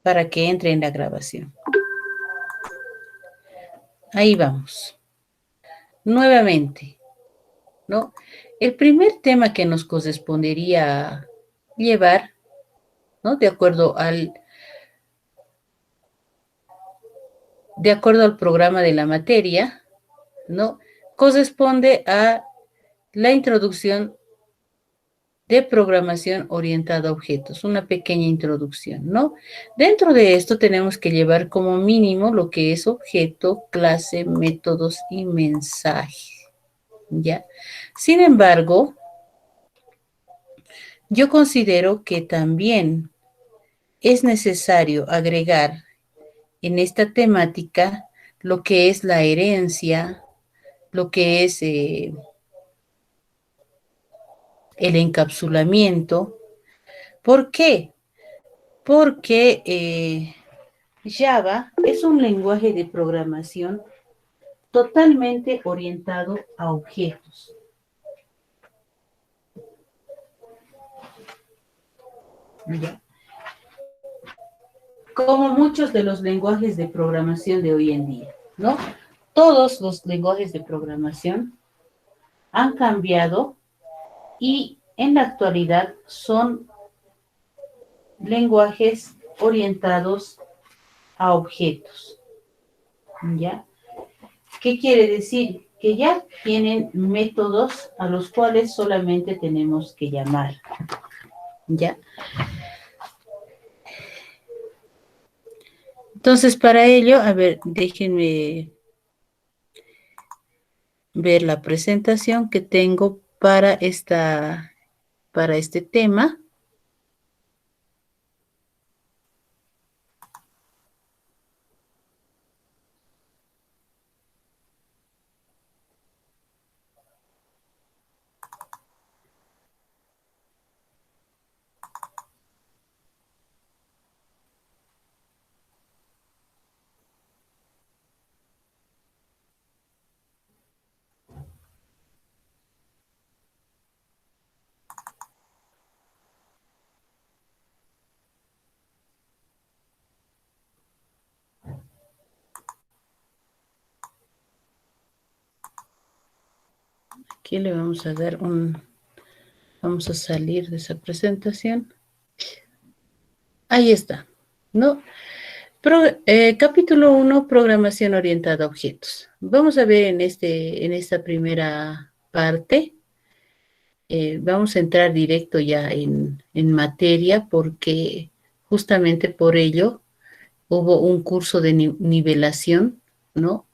para que entre en la grabación. Ahí vamos. Nuevamente, ¿no? El primer tema que nos correspondería llevar, ¿no? De acuerdo al programa de la materia, ¿no? Corresponde a la introducción de programación orientada a objetos, una pequeña introducción, ¿no? Dentro de esto tenemos que llevar como mínimo lo que es objeto, clase, métodos y mensaje, ¿ya? Sin embargo, yo considero que también es necesario agregar en esta temática lo que es la herencia, lo que es el encapsulamiento. ¿Por qué? Porque Java es un lenguaje de programación totalmente orientado a objetos. ¿Ya? Como muchos de los lenguajes de programación de hoy en día, ¿no? Todos los lenguajes de programación han cambiado y en la actualidad son lenguajes orientados a objetos, ¿ya? ¿Qué quiere decir? Que ya tienen métodos a los cuales solamente tenemos que llamar, ¿ya? Entonces, para ello, a ver, déjenme ver la presentación que tengo para este tema. Aquí le vamos a dar vamos a salir de esa presentación. Ahí está, ¿no? Capítulo 1, programación orientada a objetos. Vamos a ver en esta primera parte, vamos a entrar directo ya en materia porque justamente por ello hubo un curso de nivelación, ¿no?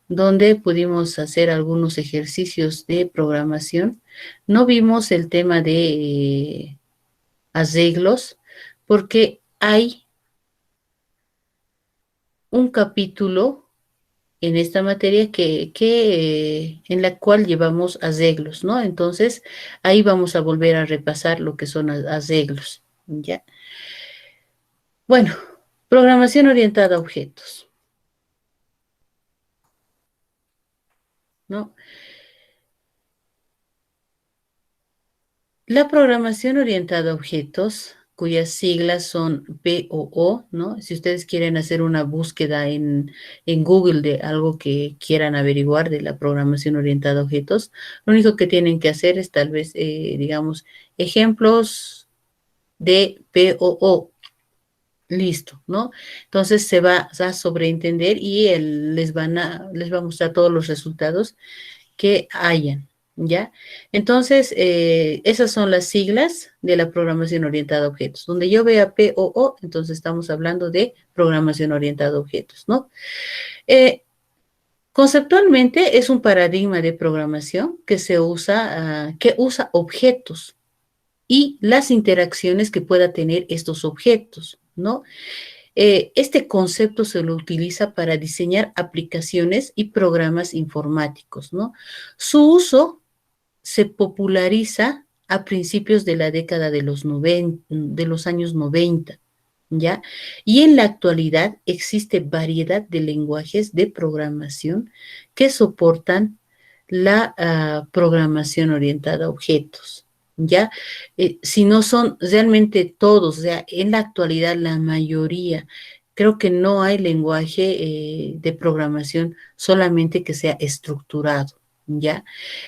Donde pudimos hacer algunos ejercicios de programación. No vimos el tema de arreglos porque hay un capítulo en esta materia en la cual llevamos arreglos, ¿no? Entonces, ahí vamos a volver a repasar lo que son arreglos, ¿ya? Bueno, programación orientada a objetos, ¿no? La programación orientada a objetos, cuyas siglas son POO, ¿no? Si ustedes quieren hacer una búsqueda en Google de algo que quieran averiguar de la programación orientada a objetos, lo único que tienen que hacer es tal vez, digamos, ejemplos de POO. Listo, ¿no? Entonces se va a sobreentender y les va a mostrar todos los resultados que hayan, ¿ya? Entonces, esas son las siglas de la programación orientada a objetos. Donde yo vea POO, entonces estamos hablando de programación orientada a objetos, ¿no? Conceptualmente es un paradigma de programación que usa objetos y las interacciones que pueda tener estos objetos, ¿no? Este concepto se lo utiliza para diseñar aplicaciones y programas informáticos, ¿no? Su uso se populariza a principios de la década de los años 90, ¿ya? Y en la actualidad existe variedad de lenguajes de programación que soportan la programación orientada a objetos, ¿ya? Si no son realmente todos, o sea, en la actualidad la mayoría, creo que no hay lenguaje de programación solamente que sea estructurado, ¿ya?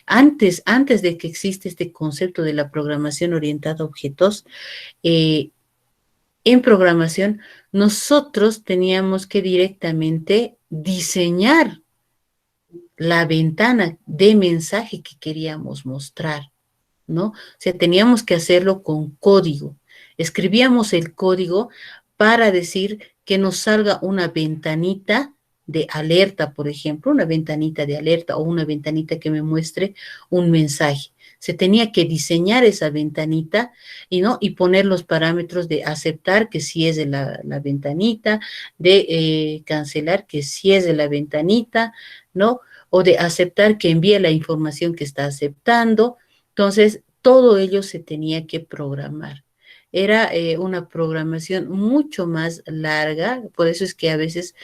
Antes de que existe este concepto de la programación orientada a objetos, eh, en programación nosotros teníamos que directamente diseñar la ventana de mensaje que queríamos mostrar, ¿no? O sea, teníamos que hacerlo con código. Escribíamos el código para decir que nos salga una ventanita de alerta, por ejemplo, una ventanita de alerta o una ventanita que me muestre un mensaje. Se tenía que diseñar esa ventanita y no y poner los parámetros de aceptar que sí es de la ventanita, de cancelar que sí es de la ventanita, ¿no? O de aceptar que envíe la información que está aceptando. Entonces, todo ello se tenía que programar. Era una programación mucho más larga, por eso es que a veces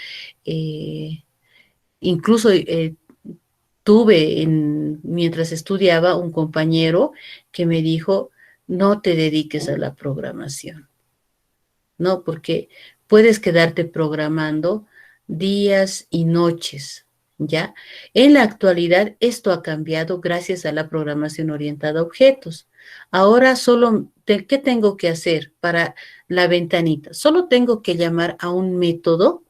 eh, incluso tuve mientras estudiaba un compañero que me dijo, no te dediques a la programación, ¿no? Porque puedes quedarte programando días y noches, ¿ya? En la actualidad esto ha cambiado gracias a la programación orientada a objetos. Ahora solo, ¿qué tengo que hacer para la ventanita? Solo tengo que llamar a un método,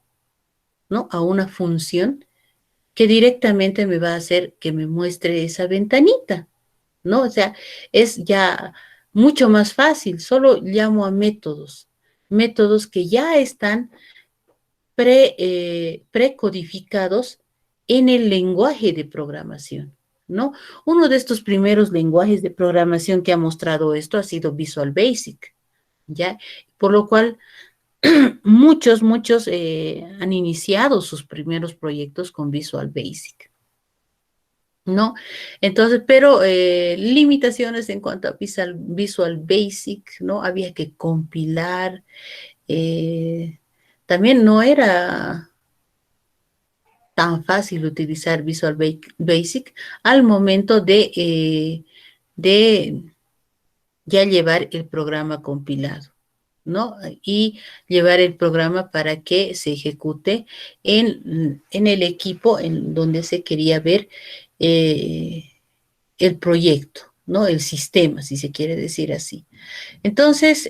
¿no? A una función que directamente me va a hacer que me muestre esa ventanita, ¿no? O sea, es ya mucho más fácil, solo llamo a métodos, métodos que ya están precodificados en el lenguaje de programación, ¿no? Uno de estos primeros lenguajes de programación que ha mostrado esto ha sido Visual Basic, ¿ya? Por lo cual muchos han iniciado sus primeros proyectos con Visual Basic. ¿No? Entonces, pero limitaciones en cuanto a Visual Basic, ¿no? Había que compilar, eh, también no era tan fácil utilizar Visual Basic al momento de ya llevar el programa compilado, ¿no? Y llevar el programa para que se ejecute en el equipo en donde se quería ver eh, el proyecto, ¿no? El sistema, si se quiere decir así. Entonces,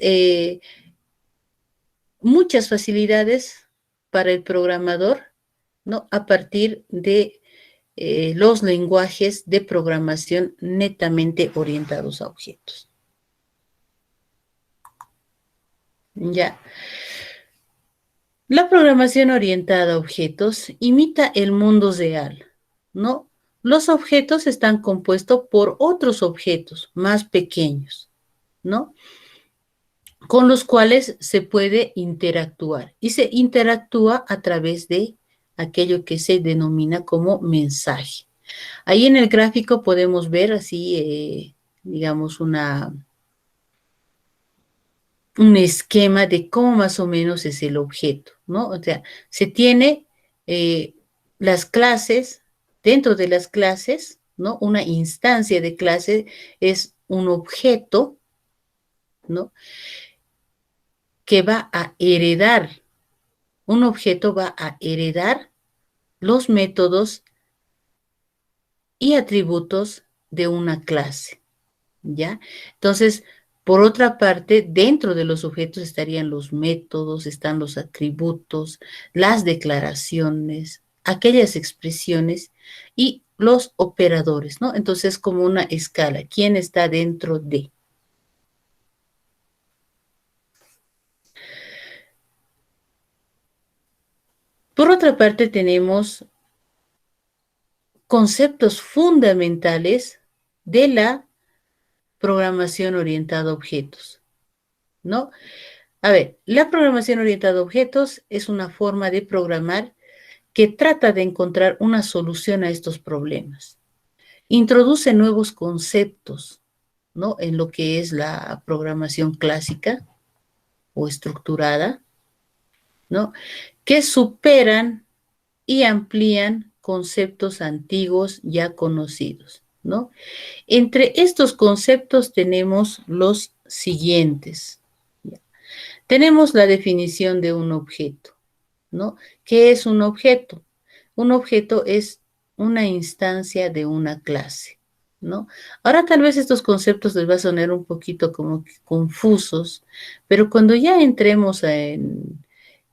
muchas facilidades para el programador, ¿no? A partir de los lenguajes de programación netamente orientados a objetos. Ya. La programación orientada a objetos imita el mundo real, ¿no? Los objetos están compuestos por otros objetos más pequeños, ¿no? Con los cuales se puede interactuar y se interactúa a través de aquello que se denomina como mensaje. Ahí en el gráfico podemos ver así, digamos, un esquema de cómo más o menos es el objeto, ¿no? O sea, se tiene eh, las clases, dentro de las clases, ¿no? Una instancia de clase es un objeto, ¿no? Que va a heredar, un objeto va a heredar los métodos y atributos de una clase, ¿ya? Entonces, por otra parte, dentro de los objetos estarían los métodos, están los atributos, las declaraciones, aquellas expresiones y los operadores, ¿no? Entonces, como una escala, ¿quién está dentro de? Por otra parte, tenemos conceptos fundamentales de la programación orientada a objetos, ¿no? A ver, la programación orientada a objetos es una forma de programar que trata de encontrar una solución a estos problemas. Introduce nuevos conceptos, ¿no? En lo que es la programación clásica o estructurada, ¿no? Que superan y amplían conceptos antiguos ya conocidos. ¿no? Entre estos conceptos tenemos los siguientes. Tenemos la definición de un objeto, ¿no? ¿Qué es un objeto? Un objeto es una instancia de una clase, ¿no? Ahora tal vez estos conceptos les va a sonar un poquito como confusos, pero cuando ya entremos en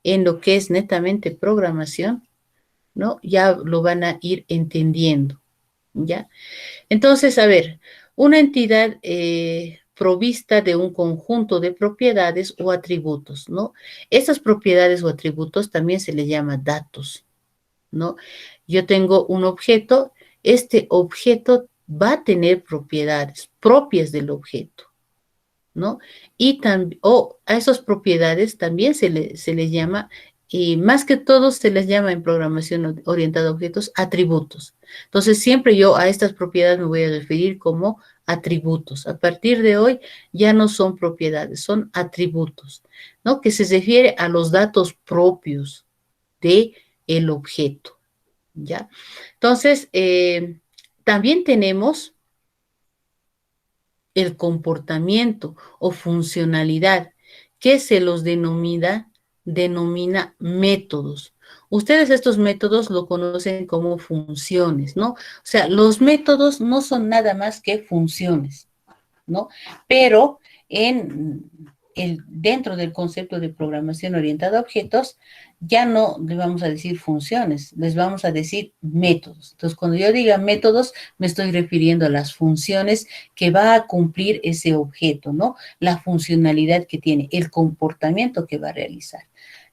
lo que es netamente programación, ¿no? Ya lo van a ir entendiendo, ¿ya? Entonces, a ver, una entidad provista de un conjunto de propiedades o atributos, ¿no? Estas propiedades o atributos también se le llama datos, ¿no? Yo tengo un objeto, este objeto va a tener propiedades propias del objeto, ¿no? Y o a esas propiedades también se le llama, y más que todo se les llama en programación orientada a objetos, atributos. Entonces, siempre yo a estas propiedades me voy a referir como atributos. A partir de hoy ya no son propiedades, son atributos, ¿no? Que se refiere a los datos propios de el objeto, ¿ya? Entonces, también tenemos el comportamiento o funcionalidad, que se los denomina métodos. Ustedes estos métodos lo conocen como funciones, ¿no? O sea, los métodos no son nada más que funciones, ¿no? Pero dentro del concepto de programación orientada a objetos, ya no le vamos a decir funciones, les vamos a decir métodos. Entonces, cuando yo diga métodos, me estoy refiriendo a las funciones que va a cumplir ese objeto, ¿no? La funcionalidad que tiene, el comportamiento que va a realizar,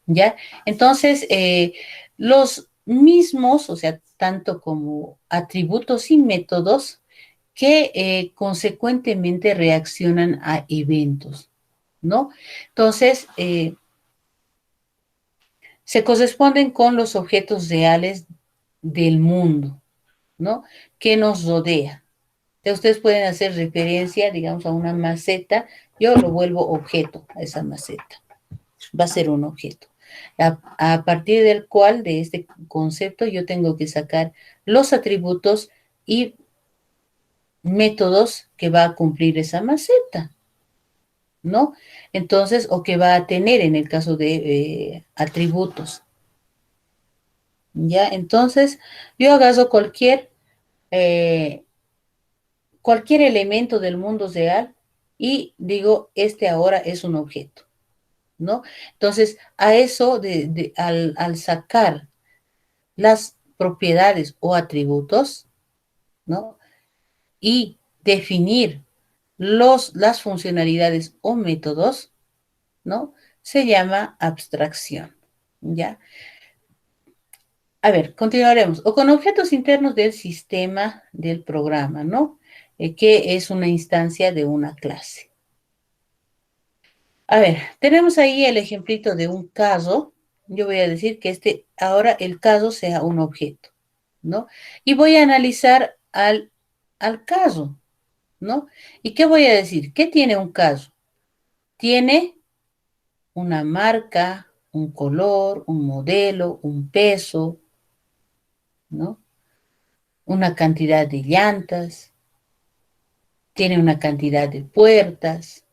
¿ya? Entonces, los mismos, o sea, tanto como atributos y métodos, que consecuentemente reaccionan a eventos, ¿no? Entonces, se corresponden con los objetos reales del mundo, ¿no? Que nos rodea. Entonces, ustedes pueden hacer referencia, digamos, a una maceta, yo lo vuelvo objeto a esa maceta, va a ser un objeto. A partir del cual, de este concepto, yo tengo que sacar los atributos y métodos que va a cumplir esa maceta, ¿no? Entonces, o que va a tener en el caso de atributos, ¿ya? Entonces, yo agarro eh, cualquier elemento del mundo real y digo, este ahora es un objeto, ¿no? Entonces, a eso, al sacar las propiedades o atributos, ¿no? Y definir las funcionalidades o métodos, ¿no? Se llama abstracción, ¿ya? A ver, continuaremos. O con objetos internos del sistema del programa, ¿no? Que es una instancia de una clase. A ver, tenemos ahí el ejemplito de un caso. Yo voy a decir que ahora el caso sea un objeto, ¿no? Y voy a analizar al caso, ¿no? ¿Y qué voy a decir? ¿Qué tiene un caso? Tiene una marca, un color, un modelo, un peso, ¿no? Una cantidad de llantas, tiene una cantidad de puertas.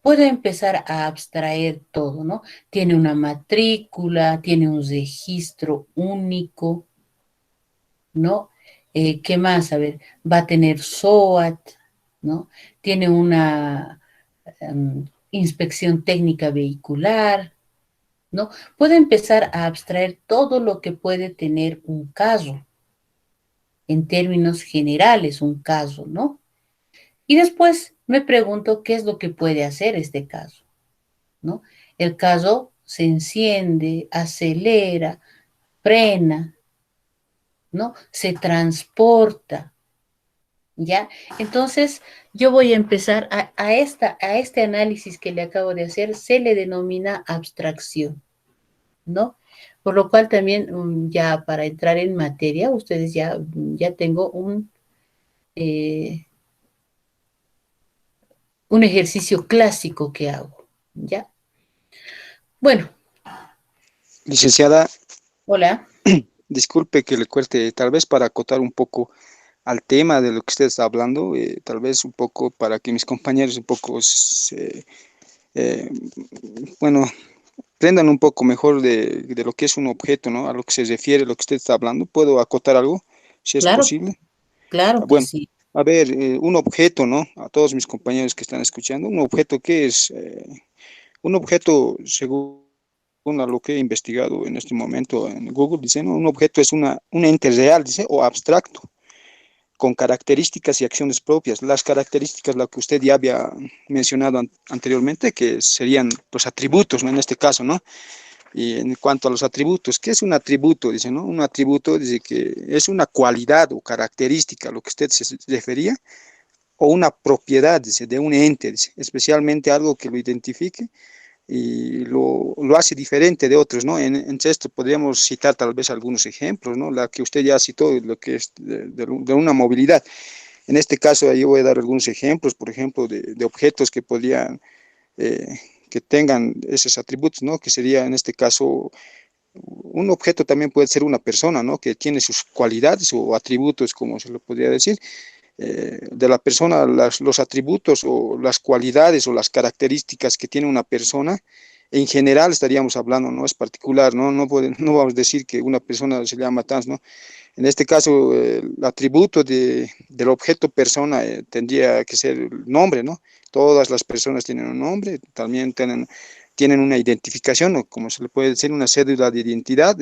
Puedo empezar a abstraer todo, ¿no? Tiene una matrícula, tiene un registro único, ¿no? ¿Qué más? A ver, va a tener SOAT, ¿no? Tiene una inspección técnica vehicular, ¿no? Puedo empezar a abstraer todo lo que puede tener un caso, en términos generales, un caso, ¿no? Y después me pregunto qué es lo que puede hacer este caso, ¿no? El caso se enciende, acelera, frena, ¿no? Se transporta, ¿ya? Entonces, yo voy a empezar a este análisis que le acabo de hacer, se le denomina abstracción, ¿no? Por lo cual también ya para entrar en materia, ustedes ya tengo eh, un ejercicio clásico que hago, ¿ya? Bueno, Licenciada, hola. disculpe que le cueste, tal vez para acotar un poco. al tema de lo que usted está hablando, tal vez un poco para que mis compañeros un poco, eh, bueno, aprendan un poco mejor de lo que es un objeto, ¿no? A lo que se refiere lo que usted está hablando. ¿Puedo acotar algo, si es Claro, posible? claro que Bueno, sí. a ver, un objeto, ¿no? A todos mis compañeros que están escuchando, un objeto, ¿qué es? Un objeto, según a lo que he investigado en este momento en Google, dice, ¿no? Un objeto es un ente real, dice, o abstracto, con características y acciones propias. Las características, lo que usted ya había mencionado anteriormente, que serían los atributos, ¿no? En este caso, ¿no? Y en cuanto a los atributos, ¿qué es un atributo? Dice, ¿no? Un atributo dice que es una cualidad o característica a lo que usted se refería, o una propiedad, dice, de un ente, dice, especialmente algo que lo identifique y lo hace diferente de otros, ¿no? Entre esto podríamos citar tal vez algunos ejemplos, ¿no? La que usted ya citó, lo que es de una movilidad. En este caso, yo voy a dar algunos ejemplos, por ejemplo, de objetos que podrían, que tengan esos atributos, ¿no? Que sería, en este caso, un objeto también puede ser una persona, ¿no? Que tiene sus cualidades o atributos, como se lo podría decir, de la persona, los atributos o las cualidades o las características que tiene una persona, en general estaríamos hablando, no es particular, no, no vamos a decir que una persona se llama trans, ¿no? En este caso, el atributo del objeto persona tendría que ser el nombre, ¿no? Todas las personas tienen un nombre, también tienen una identificación, o como se le puede decir, una cédula de identidad,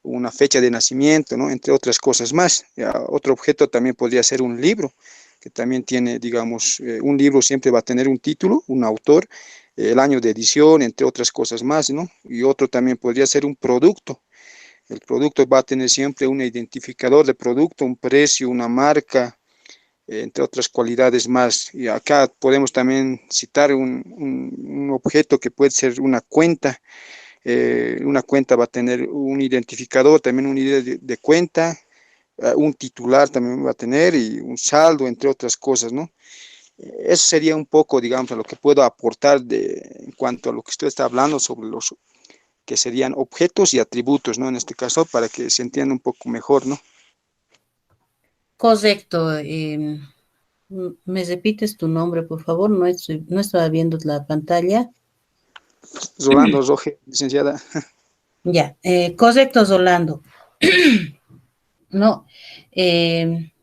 una fecha de nacimiento, ¿no? Entre otras cosas más. Ya, otro objeto también podría ser un libro, que también tiene, digamos, un libro siempre va a tener un título, un autor, el año de edición, entre otras cosas más, ¿no? Y otro también podría ser un producto. El producto va a tener siempre un identificador de producto, un precio, una marca, entre otras cualidades más. Y acá podemos también citar un objeto que puede ser una cuenta va a tener un identificador, también un ID de cuenta, un titular también va a tener y un saldo, entre otras cosas, ¿no? Eso sería un poco, digamos, a lo que puedo aportar en cuanto a lo que usted está hablando sobre los que serían objetos y atributos, ¿no? En este caso, para que se entienda un poco mejor, ¿no? Correcto. ¿Me repites tu nombre, por favor? No estaba viendo la pantalla. Rolando Roge, licenciada. Ya, correcto, Rolando. No, eh,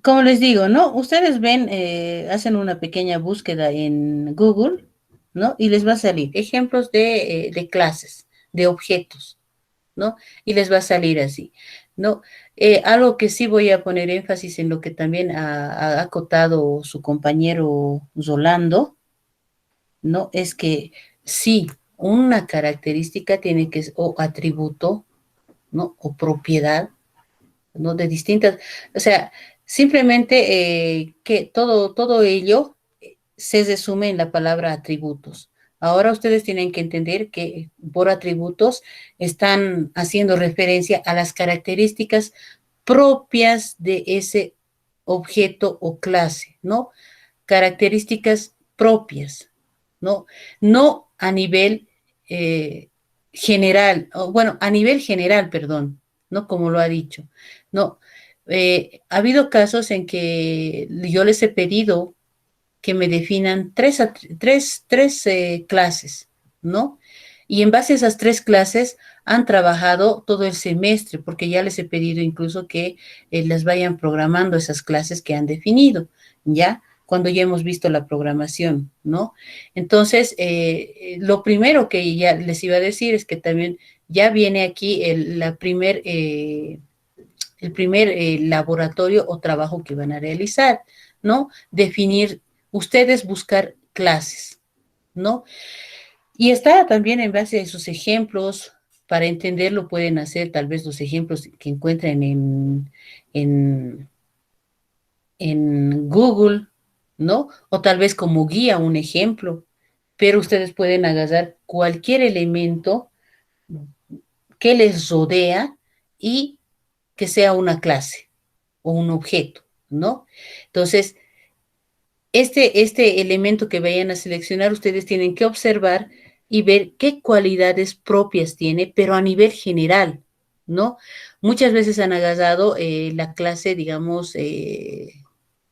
como les digo, ¿no? Ustedes ven, hacen una pequeña búsqueda en Google, ¿no? Y les va a salir ejemplos de clases, de objetos, ¿no? Y les va a salir así, ¿no? Algo que sí voy a poner énfasis en lo que también ha acotado su compañero Rolando, ¿no? Es que sí, una característica tiene que, o atributo, ¿no? O propiedad, ¿no? De distintas, o sea, simplemente que todo ello se resume en la palabra atributos. Ahora ustedes tienen que entender que por atributos están haciendo referencia a las características propias de ese objeto o clase, ¿no? Características propias, ¿no? No a nivel general, o bueno, a nivel general, perdón, ¿no? Como lo ha dicho, ¿no? Ha habido casos en que yo les he pedido que me definan tres clases, ¿no? Y en base a esas tres clases han trabajado todo el semestre, porque ya les he pedido incluso que les vayan programando esas clases que han definido, ¿ya? Cuando ya hemos visto la programación, ¿no? Entonces, lo primero que ya les iba a decir es que también ya viene aquí el primer laboratorio o trabajo que van a realizar, ¿no? Definir, ustedes buscar clases, ¿no? Y está también en base a esos ejemplos, para entenderlo pueden hacer tal vez los ejemplos que encuentren en, en Google, ¿no? O tal vez como guía un ejemplo, pero ustedes pueden agarrar cualquier elemento que les rodea y que sea una clase o un objeto, ¿no? Entonces, este elemento que vayan a seleccionar, ustedes tienen que observar y ver qué cualidades propias tiene, pero a nivel general, ¿no? Muchas veces han agarrado la clase, digamos,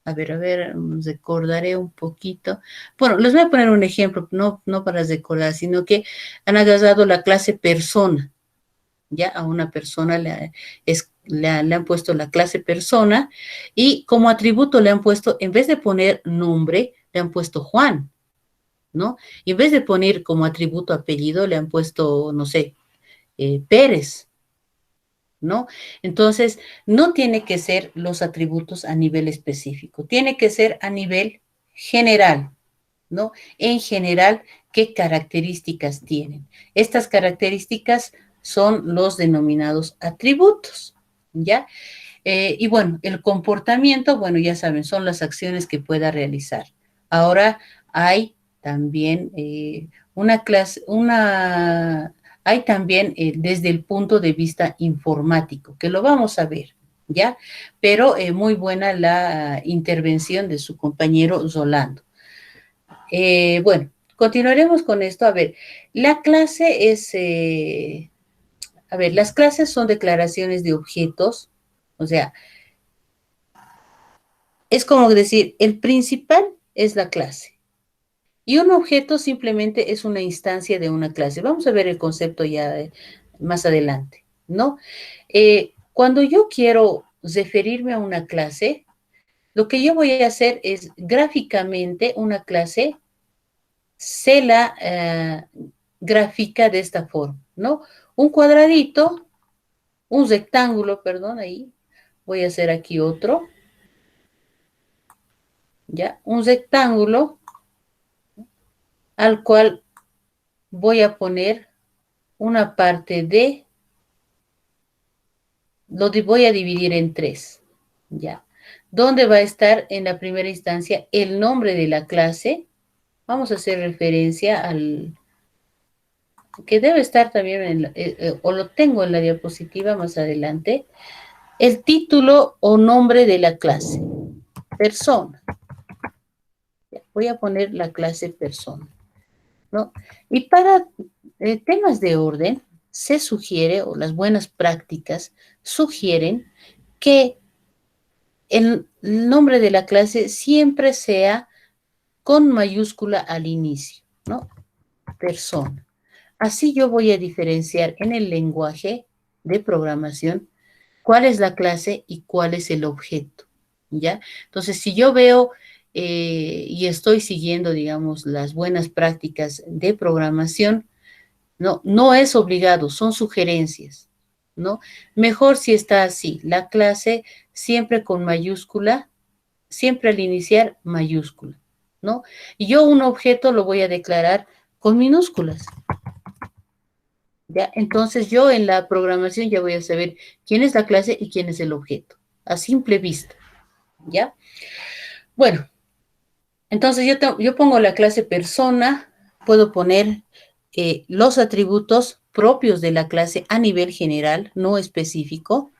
a ver, recordaré un poquito. Bueno, les voy a poner un ejemplo, no para recordar, sino que han agarrado la clase persona, ya a una persona le han puesto la clase persona y como atributo le han puesto, en vez de poner nombre, le han puesto Juan, ¿no? Y en vez de poner como atributo apellido, le han puesto, no sé, Pérez, ¿no? Entonces, no tiene que ser los atributos a nivel específico, tiene que ser a nivel general, ¿no? En general, ¿qué características tienen? Estas características son los denominados atributos, ¿ya? Y bueno, el comportamiento, bueno, ya saben, son las acciones que pueda realizar. Ahora hay también hay también desde el punto de vista informático, que lo vamos a ver, ¿ya? Pero muy buena la intervención de su compañero Rolando. Bueno, continuaremos con esto. A ver, la clase es, a ver, las clases son declaraciones de objetos, o sea, es como decir, el principal es la clase y un objeto simplemente es una instancia de una clase. Vamos a ver el concepto ya más adelante, ¿no? Cuando yo quiero referirme a una clase, lo que yo voy a hacer es gráficamente una clase se la grafica de esta forma, ¿no? Un cuadradito, un rectángulo, perdón, ahí voy a hacer aquí otro, ¿ya? Un rectángulo al cual voy a poner una parte de, voy a dividir en tres, ¿ya? ¿Dónde va a estar en la primera instancia el nombre de la clase? Vamos a hacer referencia al, que debe estar también, o lo tengo en la diapositiva más adelante, el título o nombre de la clase, persona. Voy a poner la clase persona, ¿no? Y para temas de orden, se sugiere, o las buenas prácticas sugieren, que el nombre de la clase siempre sea con mayúscula al inicio, ¿no? Persona. Así yo voy a diferenciar en el lenguaje de programación cuál es la clase y cuál es el objeto, ¿ya? Entonces, si yo veo y estoy siguiendo, digamos, las buenas prácticas de programación, no es obligado, son sugerencias, ¿no? Mejor si está así, la clase siempre con mayúscula, siempre al iniciar mayúscula, ¿no? Y yo un objeto lo voy a declarar con minúsculas, ¿ya? Entonces yo en la programación ya voy a saber quién es la clase y quién es el objeto, a simple vista, ¿ya? Bueno, entonces yo pongo la clase persona, puedo poner los atributos propios de la clase a nivel general, no específico.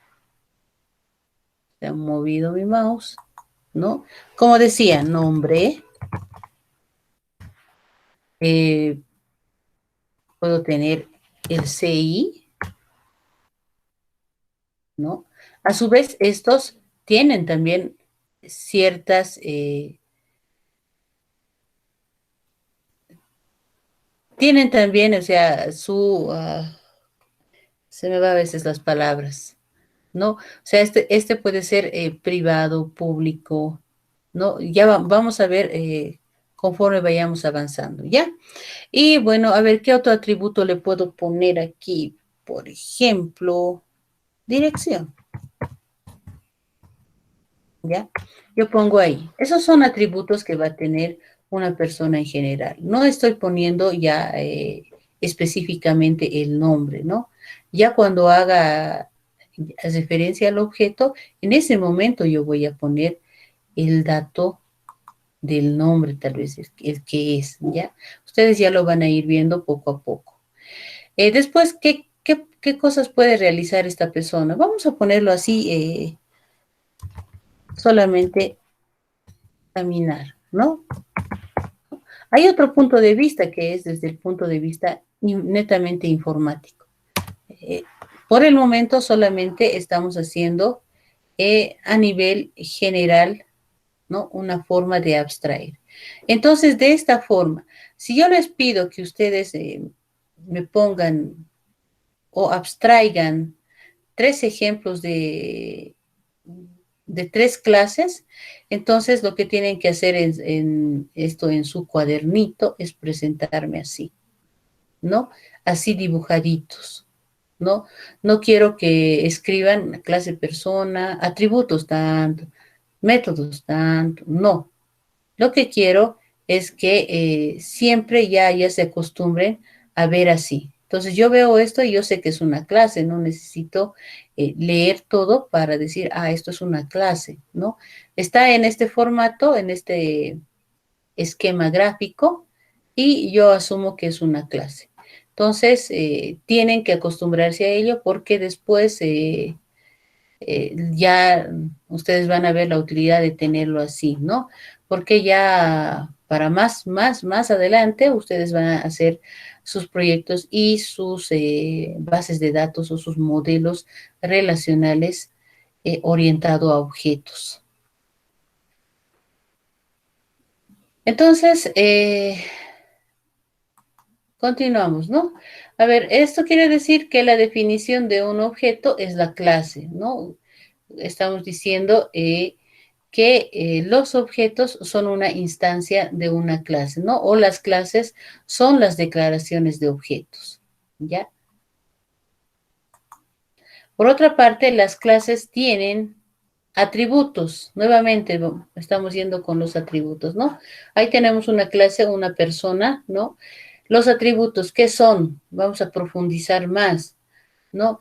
Se ha movido mi mouse, ¿no? Como decía, nombre, eh, puedo tener el CI, ¿no? A su vez, estos tienen también ciertas, tienen también, o sea, se me va a veces las palabras, ¿no? O sea, este puede ser privado, público, ¿no? Ya vamos a ver conforme vayamos avanzando, ¿ya? Y bueno, a ver, ¿qué otro atributo le puedo poner aquí? Por ejemplo, dirección, ¿ya? Yo pongo ahí. Esos son atributos que va a tener una persona en general. No estoy poniendo ya específicamente el nombre, ¿no? Ya cuando haga referencia al objeto, en ese momento yo voy a poner el dato del nombre, tal vez el que es, ¿ya? Ustedes ya lo van a ir viendo poco a poco. Después, ¿qué cosas puede realizar esta persona? Vamos a ponerlo así, solamente caminar, ¿no? Hay otro punto de vista que es desde el punto de vista netamente informático. Por el momento solamente estamos haciendo a nivel general, ¿no? Una forma de abstraer. Entonces, de esta forma, si yo les pido que ustedes me pongan o abstraigan 3 ejemplos de 3 clases, entonces lo que tienen que hacer en su cuadernito es presentarme así, ¿no? Así dibujaditos, ¿no? No quiero que escriban clase persona, atributos tanto, métodos tanto, no. Lo que quiero es que siempre ya se acostumbren a ver así. Entonces yo veo esto y yo sé que es una clase, no necesito leer todo para decir, ah, esto es una clase, ¿no? Está en este formato, en este esquema gráfico y yo asumo que es una clase. Entonces, tienen que acostumbrarse a ello porque después ya ustedes van a ver la utilidad de tenerlo así, ¿no? Porque ya para más adelante ustedes van a hacer sus proyectos y sus bases de datos o sus modelos relacionales orientado a objetos. Entonces, continuamos, ¿no? A ver, esto quiere decir que la definición de un objeto es la clase, ¿no? Estamos diciendo que los objetos son una instancia de una clase, ¿no? O las clases son las declaraciones de objetos, ¿ya? Por otra parte, las clases tienen atributos. Nuevamente, estamos yendo con los atributos, ¿no? Ahí tenemos una clase, una persona, ¿no? Los atributos, ¿qué son? Vamos a profundizar más, ¿no?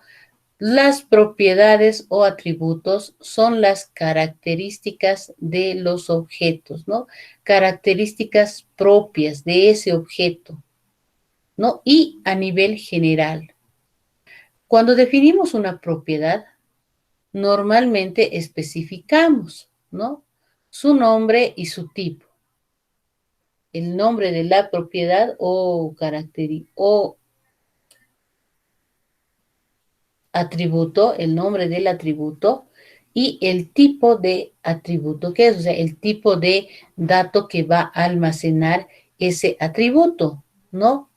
Las propiedades o atributos son las características de los objetos, ¿no? Características propias de ese objeto, ¿no? Y a nivel general. Cuando definimos una propiedad, normalmente especificamos, ¿no? Su nombre y su tipo. El nombre de la propiedad o atributo, el nombre del atributo y el tipo de atributo que es, o sea, el tipo de dato que va a almacenar ese atributo, ¿no?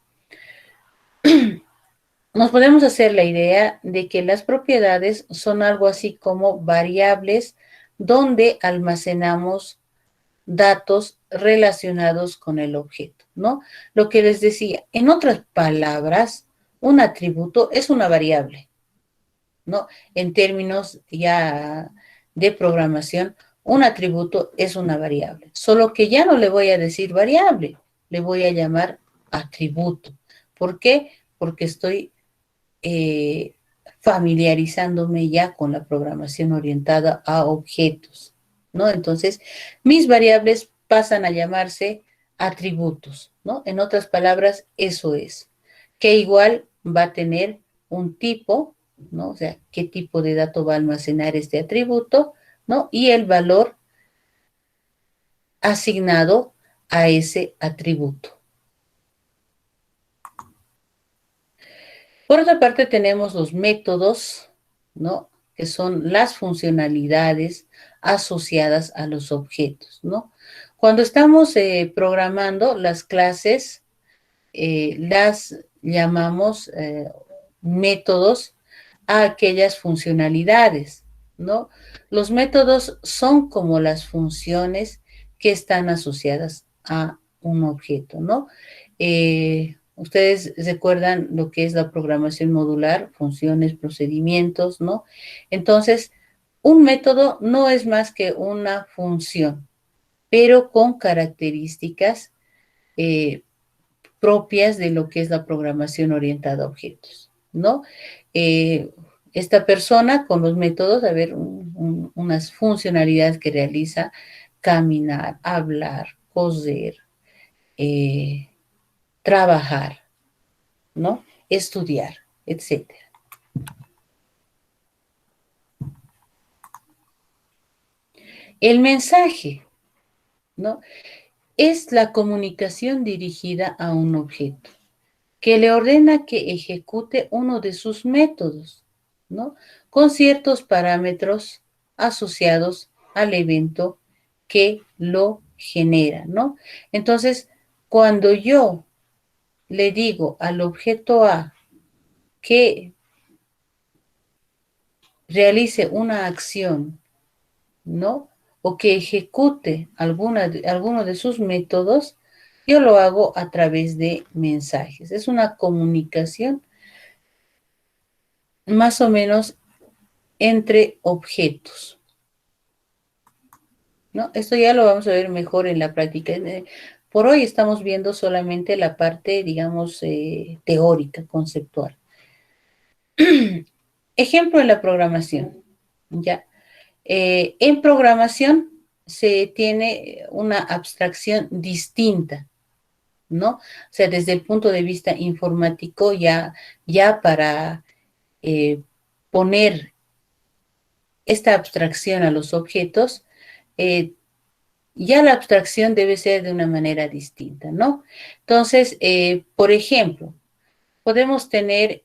Nos podemos hacer la idea de que las propiedades son algo así como variables donde almacenamos datos relacionados con el objeto, ¿no? Lo que les decía, en otras palabras, un atributo es una variable, ¿no? En términos ya de programación, un atributo es una variable, solo que ya no le voy a decir variable, le voy a llamar atributo. ¿Por qué? Porque estoy eh, familiarizándome ya con la programación orientada a objetos, ¿no? Entonces, mis variables pasan a llamarse atributos, ¿no? En otras palabras, eso es, que igual va a tener un tipo, ¿no? O sea, qué tipo de dato va a almacenar este atributo, ¿no? Y el valor asignado a ese atributo. Por otra parte, tenemos los métodos, ¿no? Que son las funcionalidades asociadas a los objetos, ¿no? Cuando estamos programando las clases, las llamamos métodos a aquellas funcionalidades, ¿no? Los métodos son como las funciones que están asociadas a un objeto, ¿no? Ustedes recuerdan lo que es la programación modular, funciones, procedimientos, ¿no? Entonces, un método no es más que una función, pero con características eh, propias de lo que es la programación orientada a objetos, ¿no? Eh, esta persona con los métodos, a ver, unas funcionalidades que realiza, caminar, hablar, coser, eh, trabajar, ¿no? Estudiar, etcétera. El mensaje, ¿no? Es la comunicación dirigida a un objeto que le ordena que ejecute uno de sus métodos. ¿no? Con ciertos parámetros asociados al evento que lo genera, ¿no? Entonces, cuando yo le digo al objeto A que realice una acción, ¿no? O que ejecute alguno de sus métodos, yo lo hago a través de mensajes. Es una comunicación más o menos entre objetos, ¿no? Esto ya lo vamos a ver mejor en la práctica. Por hoy estamos viendo solamente la parte, digamos, teórica, conceptual. Ejemplo en la programación, ¿ya? En programación se tiene una abstracción distinta, ¿no? O sea, desde el punto de vista informático, ya para poner esta abstracción a los objetos, eh, ya la abstracción debe ser de una manera distinta, ¿no? Entonces, por ejemplo, podemos tener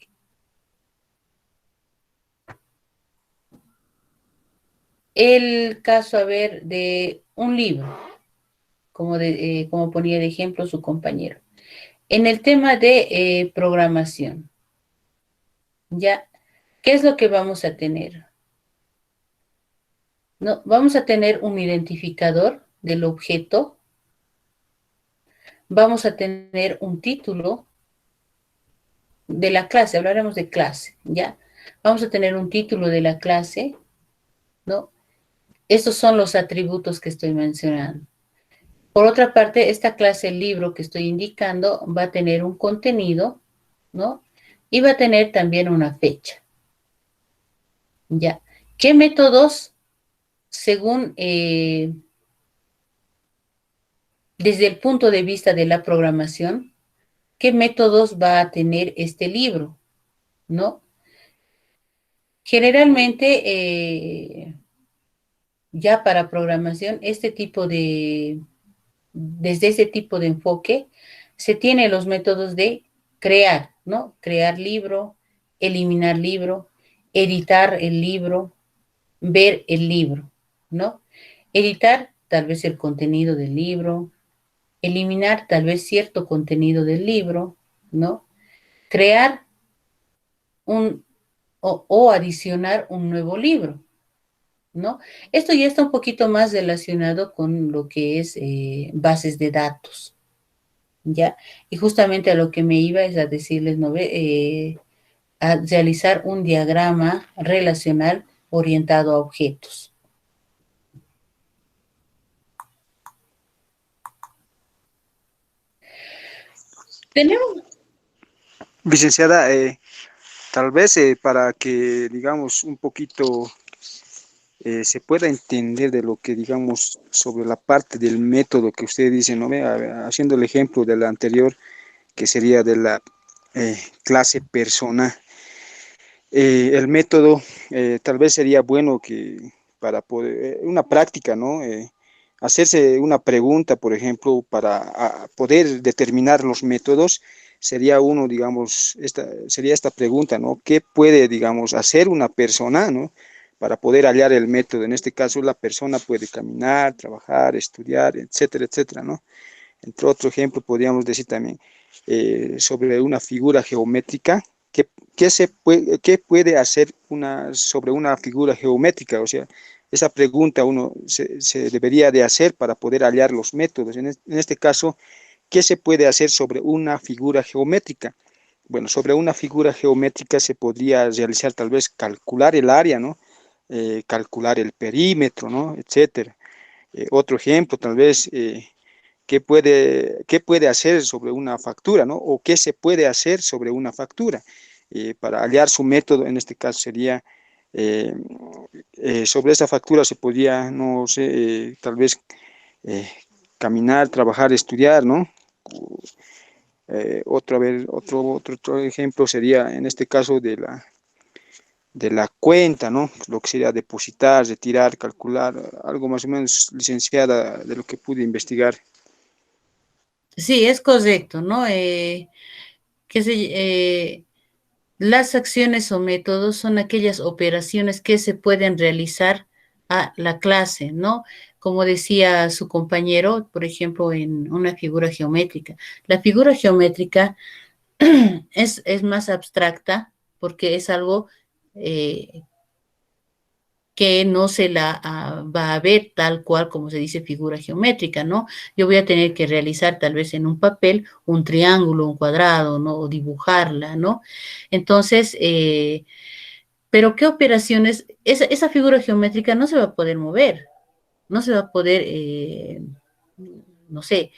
el caso, a ver, de un libro, como ponía de ejemplo su compañero. En el tema de programación, ¿ya? ¿Qué es lo que vamos a tener? No, vamos a tener un identificador del objeto, vamos a tener un título de la clase, hablaremos de clase, ¿ya? Vamos a tener un título de la clase, ¿no? Estos son los atributos que estoy mencionando. Por otra parte, esta clase, el libro que estoy indicando, va a tener un contenido, ¿no? Y va a tener también una fecha, ¿ya? ¿Qué métodos, según, desde el punto de vista de la programación, qué métodos va a tener este libro, ¿no? Generalmente, ya para programación, desde ese tipo de enfoque, se tiene los métodos de crear, ¿no? Crear libro, eliminar libro, editar el libro, ver el libro, ¿no? Editar tal vez el contenido del libro, eliminar tal vez cierto contenido del libro, ¿no? Crear o adicionar un nuevo libro, ¿no? Esto ya está un poquito más relacionado con lo que es bases de datos, ¿ya? Y justamente a lo que me iba es a decirles, ¿no ve? A realizar un diagrama relacional orientado a objetos. Tenemos, Licenciada, tal vez para que, digamos, un poquito se pueda entender de lo que, digamos, sobre la parte del método que usted dice, ¿no? Haciendo el ejemplo de la anterior, que sería de la clase persona. El método tal vez sería bueno que para poder, una práctica, ¿no? Hacerse una pregunta, por ejemplo, para poder determinar los métodos, sería uno, digamos, sería esta pregunta, ¿no? ¿Qué puede, digamos, hacer una persona, ¿no? Para poder hallar el método. En este caso, la persona puede caminar, trabajar, estudiar, etcétera, etcétera, ¿no? Entre otro ejemplo, podríamos decir también sobre una figura geométrica. ¿Qué, qué puede hacer sobre una figura geométrica? O sea, esa pregunta uno se debería de hacer para poder hallar los métodos. En este caso, ¿qué se puede hacer sobre una figura geométrica? Bueno, sobre una figura geométrica se podría realizar tal vez calcular el área, ¿no? Calcular el perímetro, ¿no? Etcétera. Otro ejemplo, tal vez qué puede hacer sobre una factura, ¿no? O qué se puede hacer sobre una factura. Para hallar su método, en este caso sería, eh, sobre esa factura se podría, no sé, tal vez eh, caminar, trabajar, estudiar, ¿no? A ver, otro ejemplo sería, en este caso, de la cuenta, ¿no? Lo que sería depositar, retirar, calcular, algo más o menos licenciada de lo que pude investigar. sí, es correcto, ¿no? ¿Qué se, Las acciones o métodos son aquellas operaciones que se pueden realizar a la clase, ¿no? Como decía su compañero, por ejemplo, en una figura geométrica. La figura geométrica es más abstracta porque es algo eh, que no se la va a ver tal cual como se dice figura geométrica, ¿no? Yo voy a tener que realizar tal vez en un papel un triángulo, un cuadrado, ¿no? O dibujarla, ¿no? Entonces, pero ¿qué operaciones? Esa figura geométrica no se va a poder mover, no se va a poder, no sé,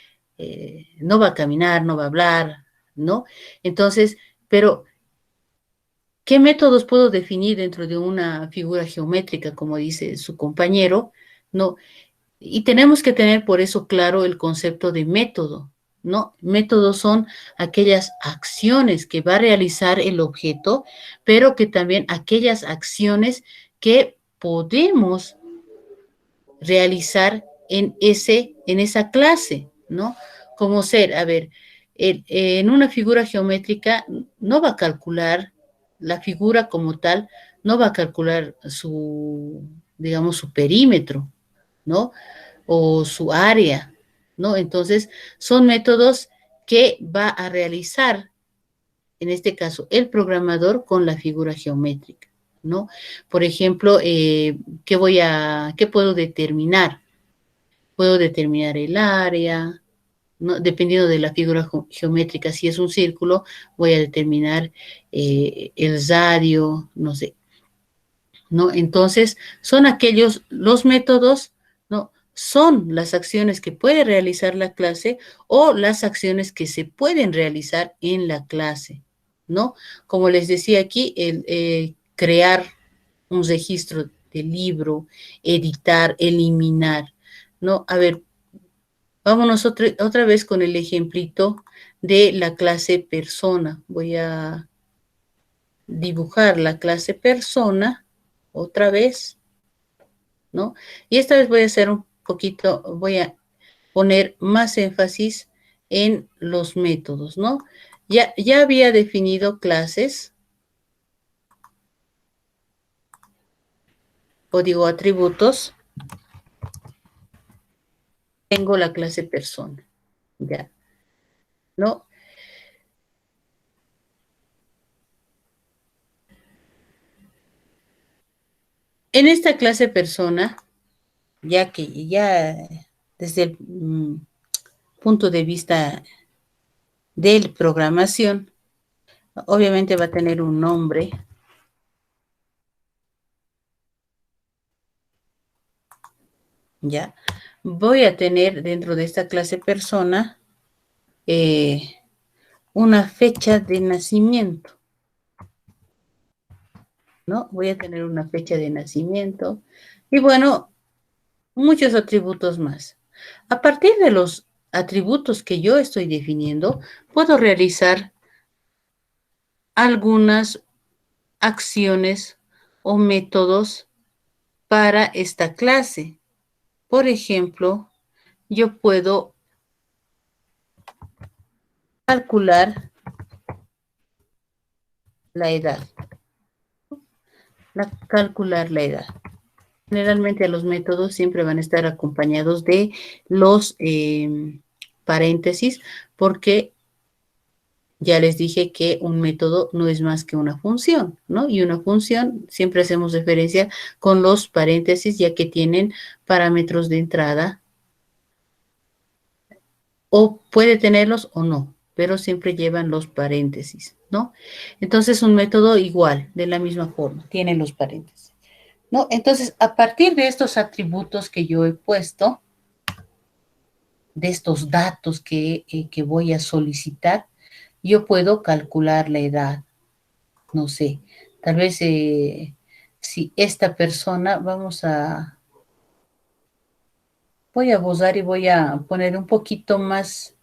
no va a caminar, no va a hablar, ¿no? Entonces, pero ¿qué métodos puedo definir dentro de una figura geométrica, como dice su compañero? No, y tenemos que tener por eso claro el concepto de método, ¿no? Métodos son aquellas acciones que va a realizar el objeto, pero que también aquellas acciones que podemos realizar en esa clase, ¿no? Como ser, a ver, en una figura geométrica no va a calcular la figura como tal, no va a calcular su, digamos, su perímetro, ¿no? O su área, ¿no? Entonces, son métodos que va a realizar, en este caso, el programador con la figura geométrica, ¿no? Por ejemplo, ¿qué puedo determinar? Puedo determinar el área, ¿no? Dependiendo de la figura geométrica, si es un círculo, voy a determinar el radio, no sé, ¿no? Entonces, son aquellos, los métodos, ¿no? Son las acciones que puede realizar la clase o las acciones que se pueden realizar en la clase, ¿no? Como les decía aquí, crear un registro de libro, editar, eliminar, ¿no? A ver, vámonos otra vez con el ejemplito de la clase persona. Voy a dibujar la clase persona otra vez, ¿no? Y esta vez voy a hacer un poquito, voy a poner más énfasis en los métodos, ¿no? Ya había definido clases, o digo atributos, tengo la clase persona, ya, ¿no? En esta clase persona, ya que ya desde el punto de vista de programación, obviamente va a tener un nombre, ¿ya? Voy a tener dentro de esta clase persona una fecha de nacimiento, ¿no? Voy a tener una fecha de nacimiento y bueno, muchos atributos más. A partir de los atributos que yo estoy definiendo, puedo realizar algunas acciones o métodos para esta clase. Por ejemplo, yo puedo calcular la edad, calcular la edad. Generalmente los métodos siempre van a estar acompañados de los paréntesis, porque ya les dije que un método no es más que una función, ¿no? Y una función siempre hacemos referencia con los paréntesis, ya que tienen parámetros de entrada, o puede tenerlos o no, pero siempre llevan los paréntesis, ¿no? Entonces un método igual, de la misma forma, tiene los paréntesis, ¿no? Entonces, a partir de estos atributos que yo he puesto, de estos datos que voy a solicitar, yo puedo calcular la edad, no sé, tal vez si esta persona, voy a borrar y voy a poner un poquito más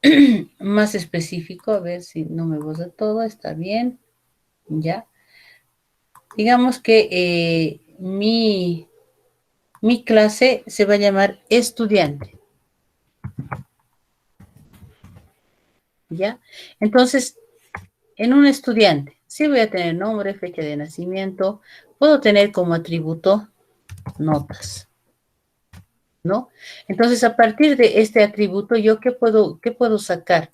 específico, a ver si no me borra todo, está bien, ya. Digamos que mi clase se va a llamar estudiante, ¿ya? Entonces, en un estudiante, sí voy a tener nombre, fecha de nacimiento, puedo tener como atributo notas, ¿no? Entonces, a partir de este atributo, ¿yo qué puedo sacar?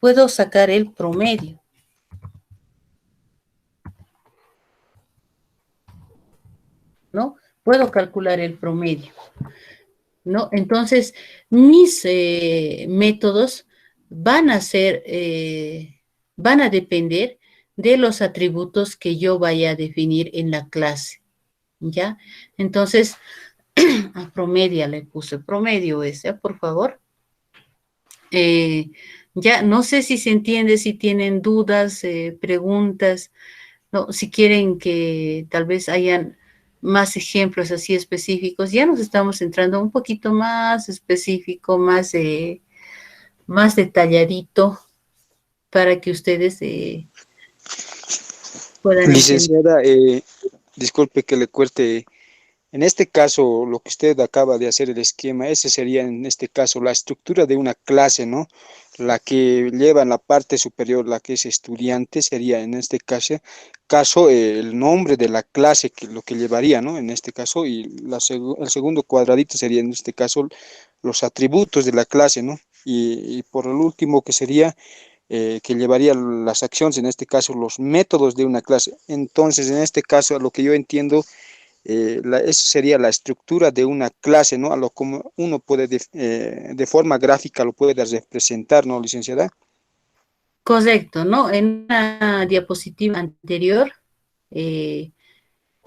Puedo sacar el promedio, ¿no? Puedo calcular el promedio, ¿no? Entonces, mis métodos van a ser, van a depender de los atributos que yo vaya a definir en la clase, ¿ya? Entonces, a promedio le puse promedio ese, por favor. Eh, ya no sé si se entiende, si tienen dudas, preguntas, no, si quieren que tal vez hayan más ejemplos así específicos, ya nos estamos entrando un poquito más específico, más detalladito para que ustedes puedan entender. Licenciada, disculpe que le cuente. En este caso, lo que usted acaba de hacer el esquema, ese sería en este caso la estructura de una clase, ¿no? La que lleva en la parte superior, la que es estudiante, sería en este caso el nombre de la clase, que lo que llevaría, ¿no? En este caso, y el segundo cuadradito sería en este caso los atributos de la clase, ¿no? Y por el último que sería que llevaría las acciones, en este caso los métodos de una clase. Entonces, en este caso, a lo que yo entiendo, eso sería la estructura de una clase, ¿no? A lo como uno puede, de forma gráfica, lo puede representar, ¿no, licenciada? Correcto, ¿no? En una diapositiva anterior, eh,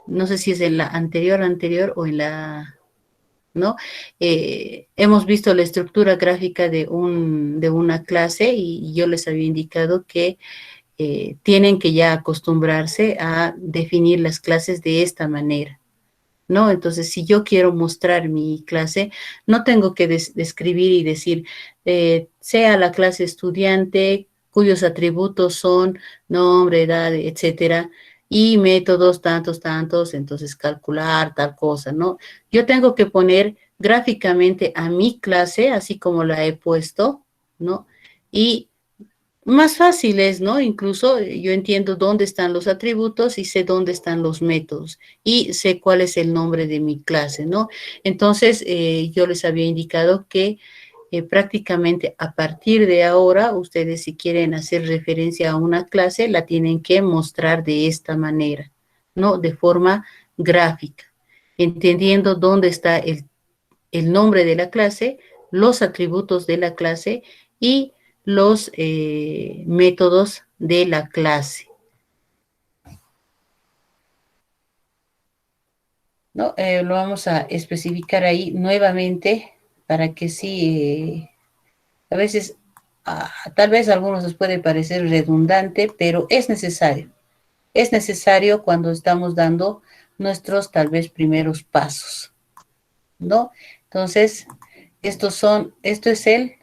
no sé si es en la anterior o en la, ¿no? Hemos visto la estructura gráfica de una clase y yo les había indicado que tienen que ya acostumbrarse a definir las clases de esta manera, ¿no? Entonces, si yo quiero mostrar mi clase, no tengo que describir y decir, sea la clase estudiante cuyos atributos son nombre, edad, etcétera, y métodos tantos, tantos, entonces calcular tal cosa, ¿no? Yo tengo que poner gráficamente a mi clase, así como la he puesto, ¿no? Y más fácil es, ¿no? Incluso yo entiendo dónde están los atributos y sé dónde están los métodos y sé cuál es el nombre de mi clase, ¿no? Entonces, yo les había indicado que prácticamente a partir de ahora, ustedes si quieren hacer referencia a una clase, la tienen que mostrar de esta manera, ¿no? De forma gráfica, entendiendo dónde está el nombre de la clase, los atributos de la clase y los métodos de la clase, ¿no? Lo vamos a especificar ahí nuevamente para que sí, a veces, tal vez a algunos les puede parecer redundante, pero es necesario. Es necesario cuando estamos dando nuestros tal vez primeros pasos, ¿no? Entonces, esto es el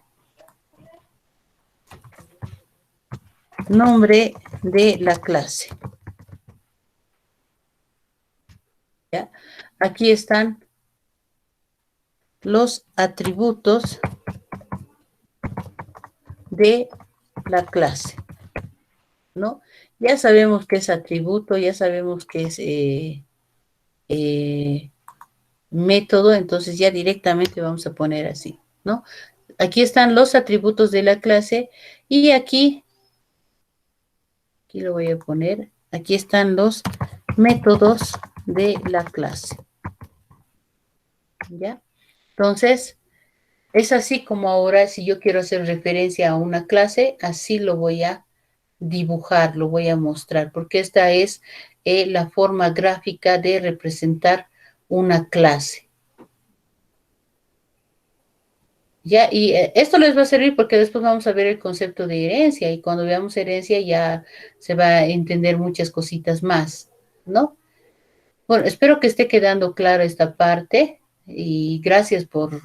nombre de la clase. ¿Ya? Aquí están los atributos de la clase, ¿no? Ya sabemos qué es atributo, ya sabemos qué es eh, método, entonces ya directamente vamos a poner así, ¿no? Aquí están los atributos de la clase y aquí lo voy a poner, aquí están los métodos de la clase, ¿ya? Entonces, es así como ahora si yo quiero hacer referencia a una clase, así lo voy a dibujar, lo voy a mostrar, porque esta es la forma gráfica de representar una clase. Ya, y esto les va a servir porque después vamos a ver el concepto de herencia y cuando veamos herencia ya se va a entender muchas cositas más, ¿no? Bueno, espero que esté quedando clara esta parte y gracias por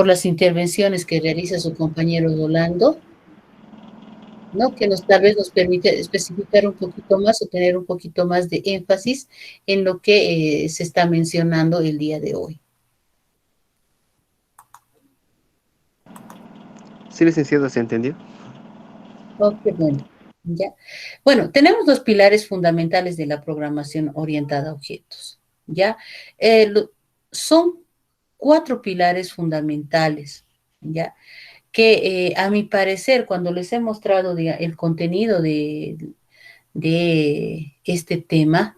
las intervenciones que realiza su compañero Rolando, ¿no? Que tal vez nos permite especificar un poquito más o tener un poquito más de énfasis en lo que se está mencionando el día de hoy. Sí, licenciado, ¿se entendió? Ok, bueno, ya. Bueno, tenemos los pilares fundamentales de la programación orientada a objetos, ¿ya? Son cuatro pilares fundamentales, ¿ya? Que a mi parecer, cuando les he mostrado el contenido de este tema,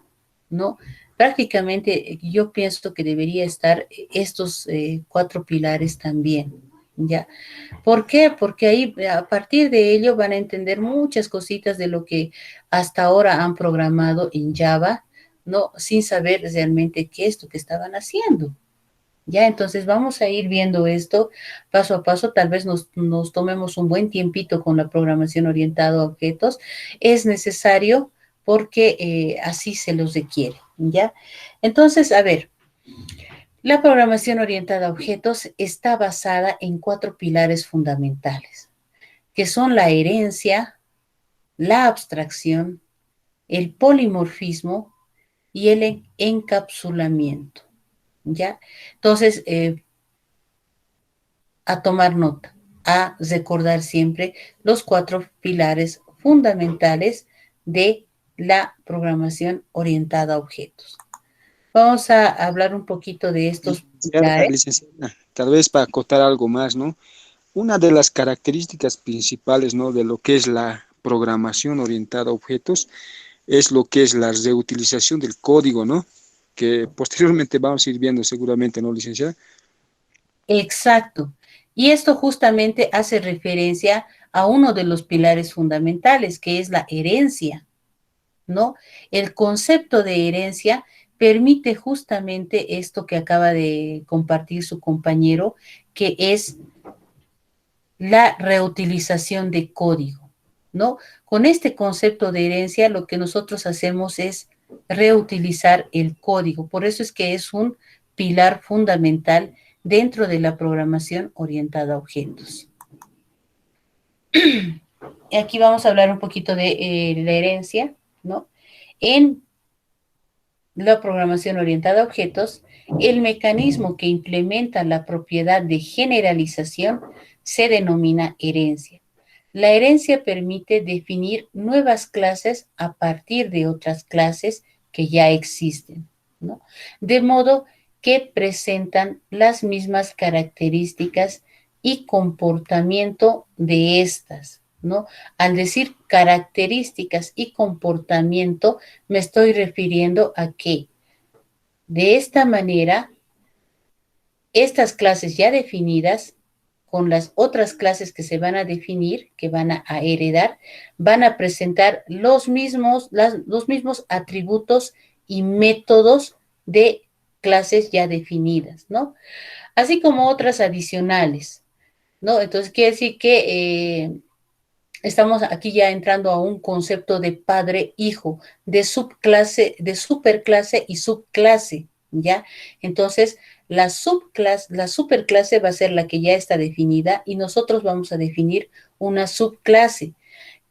¿no? Prácticamente yo pienso que debería estar estos cuatro pilares también, ¿ya? ¿Por qué? Porque ahí a partir de ello van a entender muchas cositas de lo que hasta ahora han programado en Java, ¿no? Sin saber realmente qué es lo que estaban haciendo. Ya, entonces vamos a ir viendo esto paso a paso, tal vez nos tomemos un buen tiempito con la programación orientada a objetos. Es necesario porque así se los requiere, ¿ya? Entonces, a ver, la programación orientada a objetos está basada en cuatro pilares fundamentales, que son la herencia, la abstracción, el polimorfismo y el encapsulamiento, ¿ya? Entonces, a tomar nota, a recordar siempre los cuatro pilares fundamentales de la programación orientada a objetos. Vamos a hablar un poquito de estos Licenciada, pilares. licenciada, tal vez para acotar algo más, ¿no? Una de las características principales, ¿no? De lo que es la programación orientada a objetos es lo que es la reutilización del código, ¿no? Que posteriormente vamos a ir viendo seguramente, ¿no, licenciada? Exacto. Y esto justamente hace referencia a uno de los pilares fundamentales, que es la herencia, ¿no? El concepto de herencia permite justamente esto que acaba de compartir su compañero, que es la reutilización de código, ¿no? Con este concepto de herencia, lo que nosotros hacemos es reutilizar el código. Por eso es que es un pilar fundamental dentro de la programación orientada a objetos. Aquí vamos a hablar un poquito de la herencia, ¿no? En la programación orientada a objetos, el mecanismo que implementa la propiedad de generalización se denomina herencia. La herencia permite definir nuevas clases a partir de otras clases que ya existen, ¿no? De modo que presentan las mismas características y comportamiento de estas, ¿no? Al decir características y comportamiento, me estoy refiriendo a que de esta manera, estas clases ya definidas con las otras clases que se van a definir, que van a heredar, van a presentar los mismos atributos y métodos de clases ya definidas, ¿no? Así como otras adicionales, ¿no? Entonces quiere decir que estamos aquí ya entrando a un concepto de padre-hijo, de subclase, de superclase y subclase, ¿ya? Entonces, la superclase va a ser la que ya está definida y nosotros vamos a definir una subclase,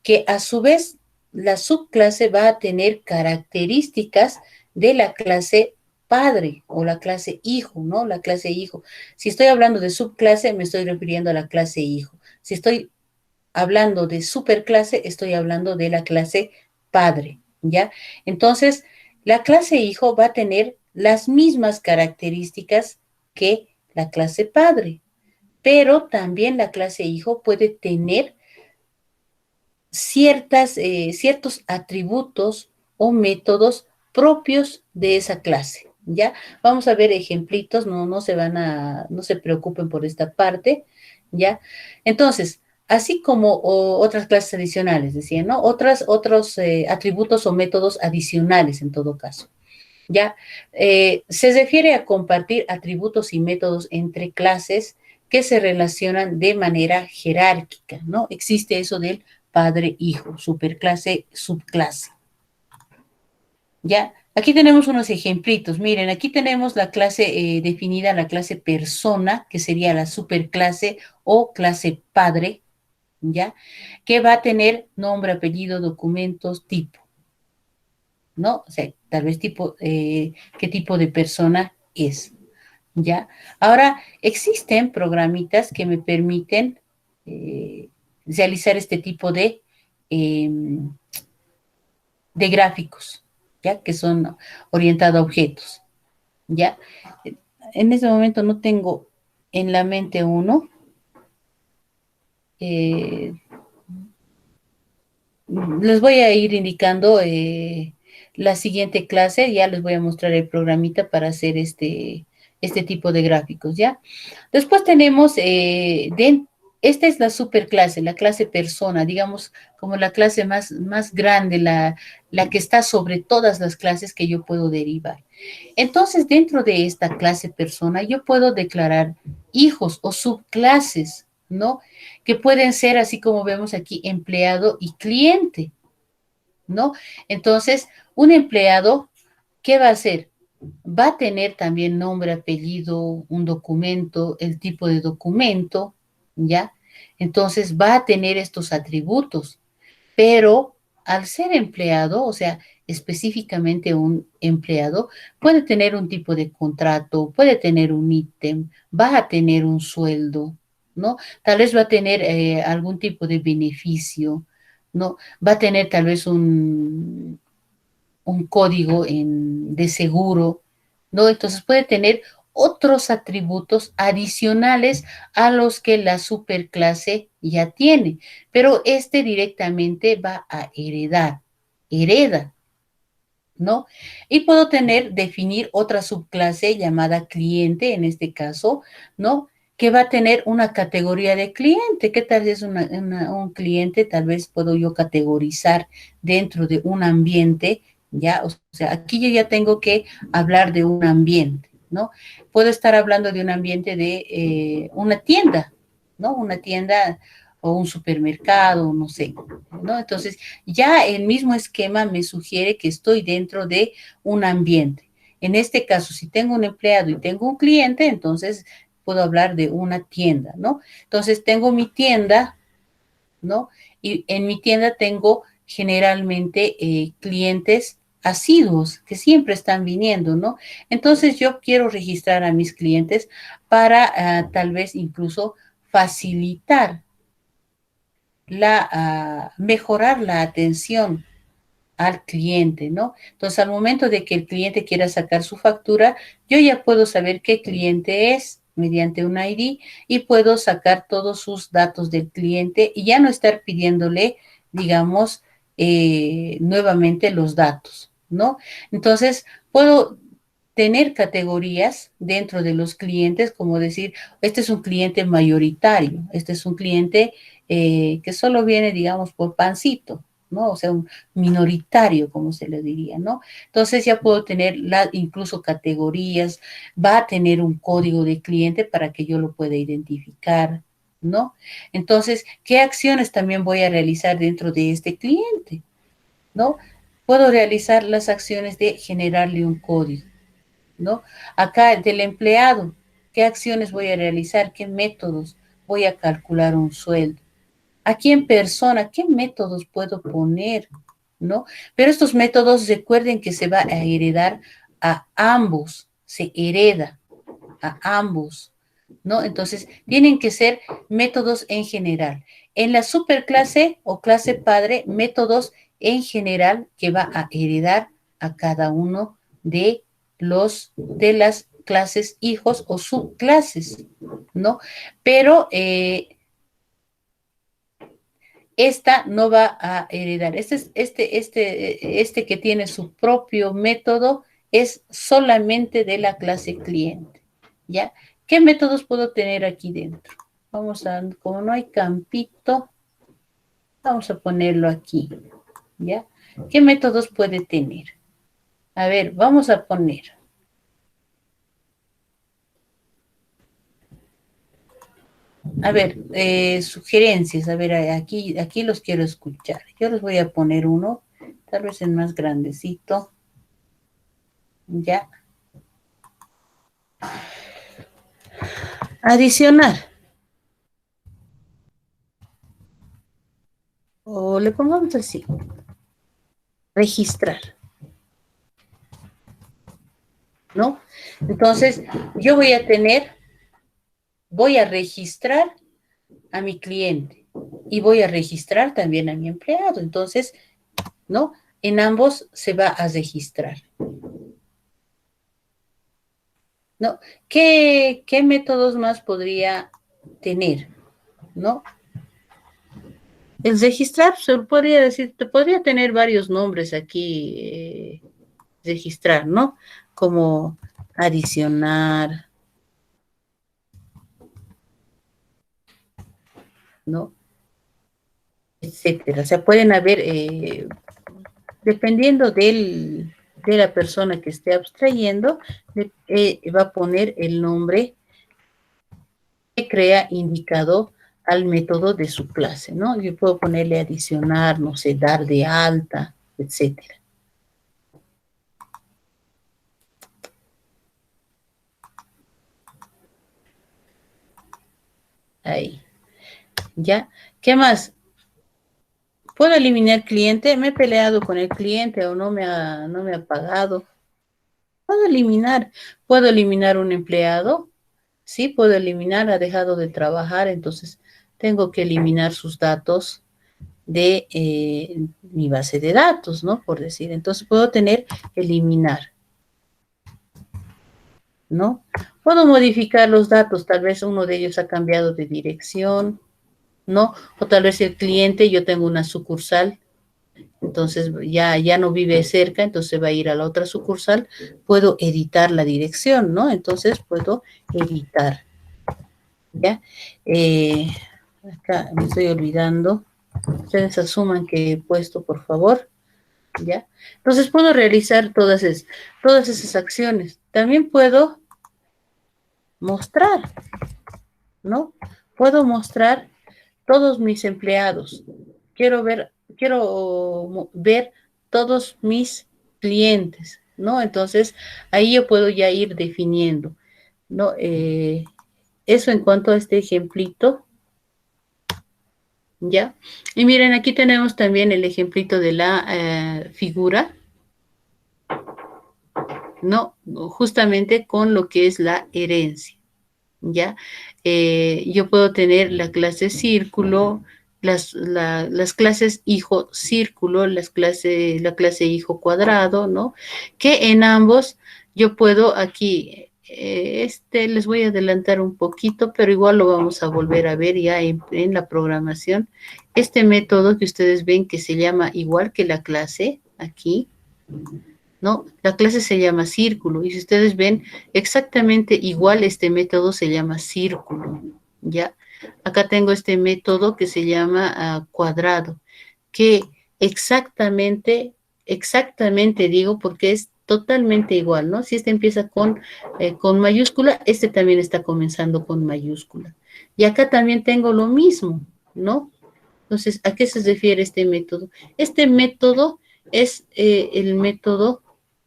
que a su vez la subclase va a tener características de la clase padre o la clase hijo, ¿no? La clase hijo. Si estoy hablando de subclase, me estoy refiriendo a la clase hijo. Si estoy hablando de superclase, estoy hablando de la clase padre, ¿ya? Entonces, la clase hijo va a tener las mismas características que la clase padre, pero también la clase hijo puede tener ciertos atributos o métodos propios de esa clase, ¿ya? Vamos a ver ejemplitos, no se preocupen por esta parte, ¿ya? Entonces, así como otras clases adicionales, decía, ¿no? Otros atributos o métodos adicionales en todo caso, ¿ya? Se refiere a compartir atributos y métodos entre clases que se relacionan de manera jerárquica, ¿no? Existe eso del padre-hijo, superclase, subclase, ¿ya? Aquí tenemos unos ejemplitos. Miren, aquí tenemos la clase definida, la clase persona, que sería la superclase o clase padre, ¿ya? Que va a tener nombre, apellido, documentos, tipo, ¿no? O sea, tal vez qué tipo de persona es, ¿ya? Ahora, existen programitas que me permiten realizar este tipo eh, de gráficos, ¿ya? Que son orientados a objetos, ¿ya? En este momento no tengo en la mente uno. Eh, Les voy a ir indicando la siguiente clase, ya les voy a mostrar el programita para hacer este tipo de gráficos, ¿ya? Después tenemos, esta es la superclase, la clase persona, digamos, como la clase más grande, la que está sobre todas las clases que yo puedo derivar. Entonces, dentro de esta clase persona, yo puedo declarar hijos o subclases, ¿no? Que pueden ser, así como vemos aquí, empleado y cliente, ¿no? Entonces, un empleado, ¿qué va a hacer? Va a tener también nombre, apellido, un documento, el tipo de documento, ¿ya? Entonces, va a tener estos atributos, pero al ser empleado, o sea, específicamente un empleado, puede tener un tipo de contrato, puede tener un ítem, va a tener un sueldo, ¿no? Tal vez va a tener algún tipo de beneficio, ¿no? Va a tener tal vez un código de seguro, ¿no? Entonces puede tener otros atributos adicionales a los que la superclase ya tiene, pero este directamente va a hereda, ¿no? Y puedo definir otra subclase llamada cliente, en este caso, ¿no? Que va a tener una categoría de cliente. ¿Qué tal si es un cliente? Tal vez puedo yo categorizar dentro de un ambiente, ¿ya? O sea, aquí yo ya tengo que hablar de un ambiente, ¿no? Puedo estar hablando de un ambiente de una tienda, ¿no? Una tienda o un supermercado, no sé, ¿no? Entonces, ya el mismo esquema me sugiere que estoy dentro de un ambiente. En este caso, si tengo un empleado y tengo un cliente, entonces puedo hablar de una tienda, ¿no? Entonces, tengo mi tienda, ¿no? Y en mi tienda tengo generalmente clientes asiduos que siempre están viniendo, ¿no? Entonces, yo quiero registrar a mis clientes para tal vez incluso facilitar mejorar la atención al cliente, ¿no? Entonces, al momento de que el cliente quiera sacar su factura, yo ya puedo saber qué cliente es mediante un ID y puedo sacar todos sus datos del cliente y ya no estar pidiéndole, digamos, nuevamente los datos, ¿no? Entonces, puedo tener categorías dentro de los clientes, como decir, este es un cliente mayoritario, este es un cliente que solo viene, digamos, por pancito, ¿no? O sea, un minoritario, como se le diría, ¿no? Entonces ya puedo tener incluso categorías, va a tener un código de cliente para que yo lo pueda identificar, ¿no? Entonces, ¿qué acciones también voy a realizar dentro de este cliente, ¿no? Puedo realizar las acciones de generarle un código, ¿no? Acá del empleado, ¿qué acciones voy a realizar? ¿Qué métodos? Voy a calcular un sueldo. Aquí en persona, ¿qué métodos puedo poner? ¿No? Pero estos métodos, recuerden que se va a heredar a ambos, se hereda a ambos, ¿no? Entonces, tienen que ser métodos en general. En la superclase o clase padre, métodos en general que va a heredar a cada uno de las clases hijos o subclases, ¿no? Pero esta no va a heredar. Este que tiene su propio método es solamente de la clase cliente, ¿ya? ¿Qué métodos puedo tener aquí dentro? Vamos a, como no hay campito, vamos a ponerlo aquí, ¿ya? ¿Qué métodos puede tener? A ver, vamos a poner. A ver, sugerencias, a ver, aquí los quiero escuchar. Yo les voy a poner uno, tal vez el más grandecito, ¿ya? Adicionar, o le pongamos así, registrar, ¿no? Entonces, yo voy a registrar a mi cliente y voy a registrar también a mi empleado. Entonces, ¿no? En ambos se va a registrar, ¿no? ¿Qué métodos más podría tener, ¿no? El registrar, se podría decir, te podría tener varios nombres aquí, registrar, ¿no? Como adicionar, ¿no? Etcétera. O sea, pueden haber, dependiendo de la persona que esté abstrayendo, va a poner el nombre que crea indicado al método de su clase, ¿no? Yo puedo ponerle adicionar, no sé, dar de alta, etcétera. Ahí, ¿ya? ¿Qué más? ¿Puedo eliminar cliente? ¿Me he peleado con el cliente o no me ha pagado? Puedo eliminar un empleado, sí, puedo eliminar, ha dejado de trabajar, entonces tengo que eliminar sus datos de mi base de datos, ¿no? Por decir, entonces puedo tener eliminar, ¿no? Puedo modificar los datos, tal vez uno de ellos ha cambiado de dirección, ¿no? O tal vez el cliente, yo tengo una sucursal, entonces ya no vive cerca, entonces va a ir a la otra sucursal, puedo editar la dirección, ¿no? Entonces puedo editar, ¿ya? Acá me estoy olvidando, ustedes asuman que he puesto, por favor, ¿ya? Entonces puedo realizar todas esas acciones. También puedo mostrar, ¿no? Puedo mostrar todos mis empleados. Quiero ver todos mis clientes, ¿no? Entonces, ahí yo puedo ya ir definiendo, ¿no? Eso en cuanto a este ejemplito, ¿ya? Y miren, aquí tenemos también el ejemplito de la figura, ¿no? Justamente con lo que es la herencia. ¿Ya? Yo puedo tener la clase círculo, las clases hijo círculo, la clase hijo cuadrado, ¿no? Que en ambos yo puedo aquí, les voy a adelantar un poquito, pero igual lo vamos a volver a ver ya en la programación. Este método que ustedes ven que se llama igual que la clase, aquí, ¿no? La clase se llama círculo y si ustedes ven exactamente igual este método se llama círculo, ¿ya? Acá tengo este método que se llama cuadrado, que exactamente digo porque es totalmente igual, ¿no? Si este empieza con mayúscula, este también está comenzando con mayúscula. Y acá también tengo lo mismo, ¿no? Entonces, ¿a qué se refiere este método? Este método es el método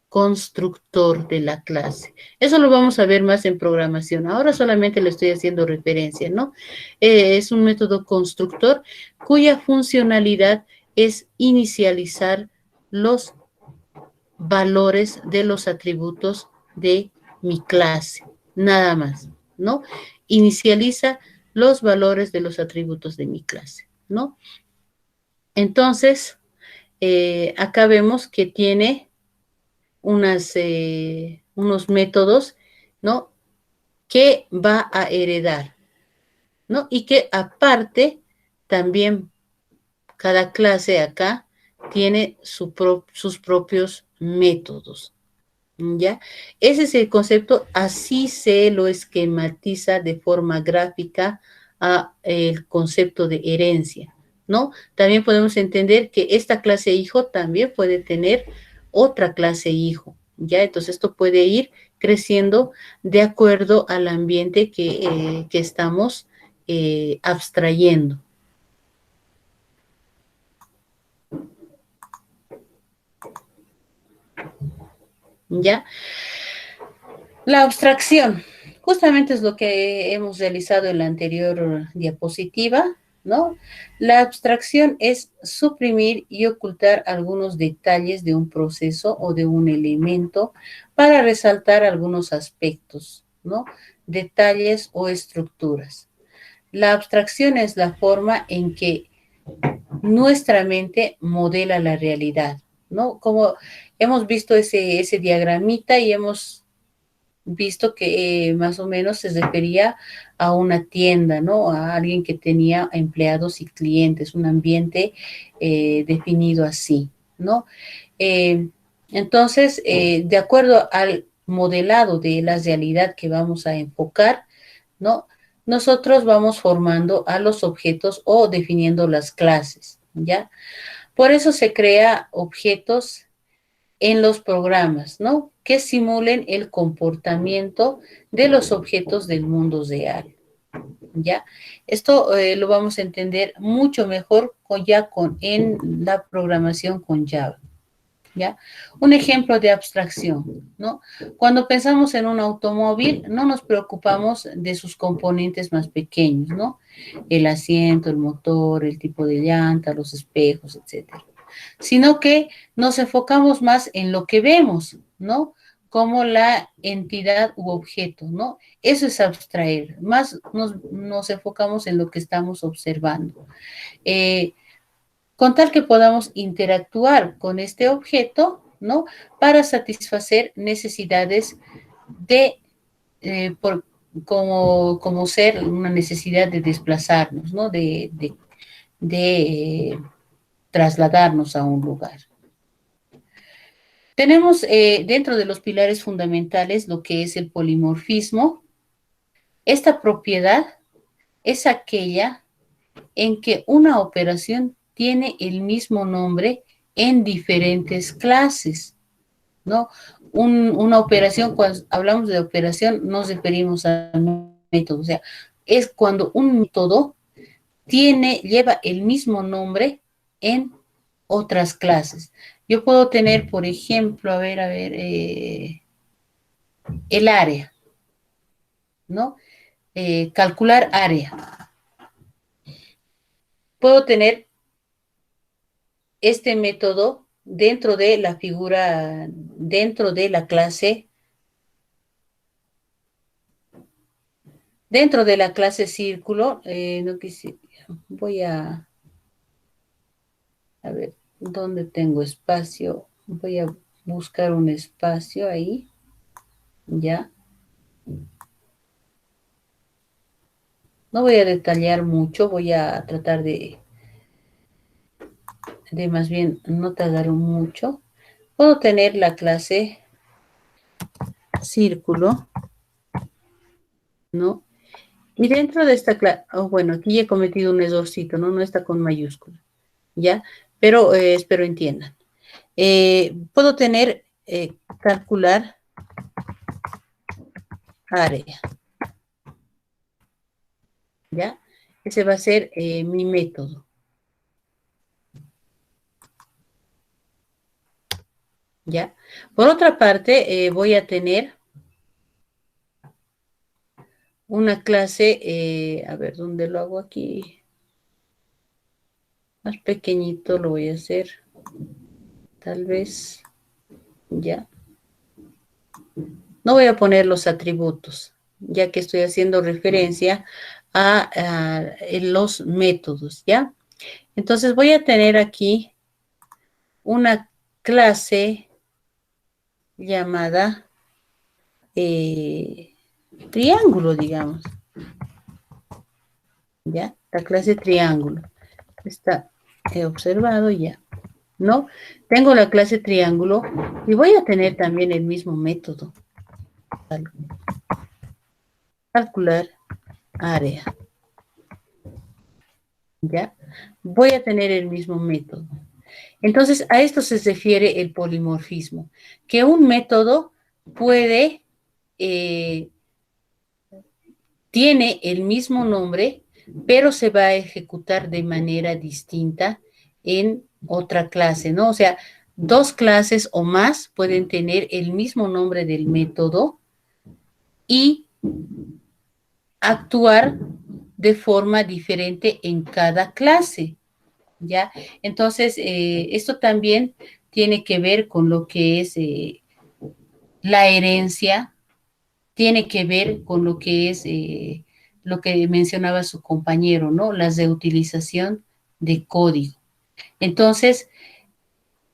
constructor de la clase. Eso lo vamos a ver más en programación. Ahora solamente le estoy haciendo referencia, ¿no? Es un método constructor cuya funcionalidad es inicializar los valores de los atributos de mi clase, nada más, ¿no? Inicializa los valores de los atributos de mi clase, ¿no? Entonces, acá vemos que tiene unos métodos, ¿no? Que va a heredar, ¿no? Y que aparte, también cada clase acá tiene sus propios métodos, ¿ya? Ese es el concepto, así se lo esquematiza de forma gráfica a el concepto de herencia, ¿no? También podemos entender que esta clase hijo también puede tener otra clase hijo, ¿ya? Entonces esto puede ir creciendo de acuerdo al ambiente que estamos abstrayendo, ¿ya? La abstracción, justamente es lo que hemos realizado en la anterior diapositiva, ¿no? La abstracción es suprimir y ocultar algunos detalles de un proceso o de un elemento para resaltar algunos aspectos, ¿no? Detalles o estructuras. La abstracción es la forma en que nuestra mente modela la realidad, ¿no? Como hemos visto ese diagramita y hemos visto que más o menos se refería a una tienda, ¿no? A alguien que tenía empleados y clientes, un ambiente definido así, ¿no? Eh, entonces, de acuerdo al modelado de la realidad que vamos a enfocar, ¿no? Nosotros vamos formando a los objetos o definiendo las clases, ¿ya? Por eso se crea objetos en los programas, ¿no? Que simulen el comportamiento de los objetos del mundo real, ¿ya? Esto lo vamos a entender mucho mejor en la programación con Java. ¿Ya? Un ejemplo de abstracción, ¿no? Cuando pensamos en un automóvil, no nos preocupamos de sus componentes más pequeños, ¿no? El asiento, el motor, el tipo de llanta, los espejos, etcétera. Sino que nos enfocamos más en lo que vemos, ¿no? Como la entidad u objeto, ¿no? Eso es abstraer, más nos enfocamos en lo que estamos observando. Eh, con tal que podamos interactuar con este objeto, ¿no? Para satisfacer necesidades de, por, como ser una necesidad de desplazarnos, ¿no? De trasladarnos a un lugar. Tenemos dentro de los pilares fundamentales lo que es el polimorfismo. Esta propiedad es aquella en que una operación tiene el mismo nombre en diferentes clases, ¿no? Una operación, cuando hablamos de operación, nos referimos al método, o sea, es cuando un método lleva el mismo nombre en otras clases. Yo puedo tener, por ejemplo, el área, ¿no? Calcular área. Puedo tener este método dentro de la figura, dentro de la clase círculo, no quise, voy a ver, ¿dónde tengo espacio? Voy a buscar un espacio ahí, ya. No voy a detallar mucho, voy a tratar de más bien no tardar mucho. Puedo tener la clase círculo, ¿no? Y dentro de esta clase, oh, bueno, aquí he cometido un errorcito, ¿no? No está con mayúscula, ¿ya? Pero espero entiendan. Puedo tener, calcular área, ¿ya? Ese va a ser mi método, ¿ya? Por otra parte, voy a tener una clase, a ver, ¿dónde lo hago aquí? Más pequeñito lo voy a hacer, tal vez, ¿ya? No voy a poner los atributos, ya que estoy haciendo referencia a los métodos, ¿ya? Entonces voy a tener aquí una clase llamada triángulo, digamos, ¿ya? La clase triángulo. Está he observado ya, ¿no? Tengo la clase triángulo y voy a tener también el mismo método. Calcular área, ¿ya? Voy a tener el mismo método. Entonces, a esto se refiere el polimorfismo, que un método puede, eh, tiene el mismo nombre, pero se va a ejecutar de manera distinta en otra clase, ¿no? O sea, dos clases o más pueden tener el mismo nombre del método y actuar de forma diferente en cada clase, ¿ya? Entonces, esto también tiene que ver con lo que es la herencia, tiene que ver con lo que es lo que mencionaba su compañero, ¿no? La reutilización de código. Entonces,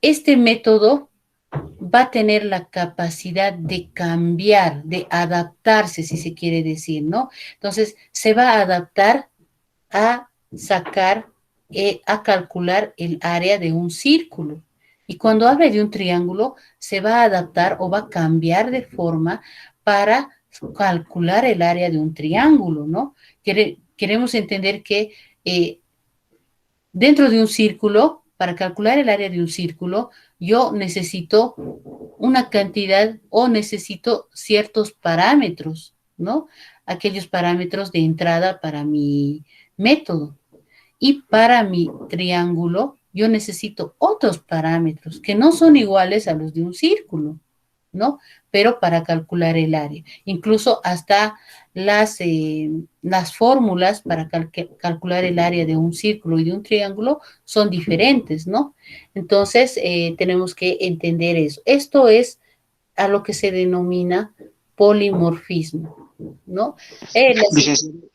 este método va a tener la capacidad de cambiar, de adaptarse, si se quiere decir, ¿no? Entonces, se va a adaptar a sacar, a calcular el área de un círculo. Y cuando hable de un triángulo, se va a adaptar o va a cambiar de forma para calcular el área de un triángulo, ¿no? Queremos entender que dentro de un círculo, para calcular el área de un círculo, yo necesito una cantidad o necesito ciertos parámetros, ¿no? Aquellos parámetros de entrada para mi método. Y para mi triángulo, yo necesito otros parámetros que no son iguales a los de un círculo, ¿no? Pero para calcular el área. Incluso hasta las fórmulas para calcular el área de un círculo y de un triángulo son diferentes, ¿no? Entonces, tenemos que entender eso. Esto es a lo que se denomina polimorfismo, ¿no? Licenciado,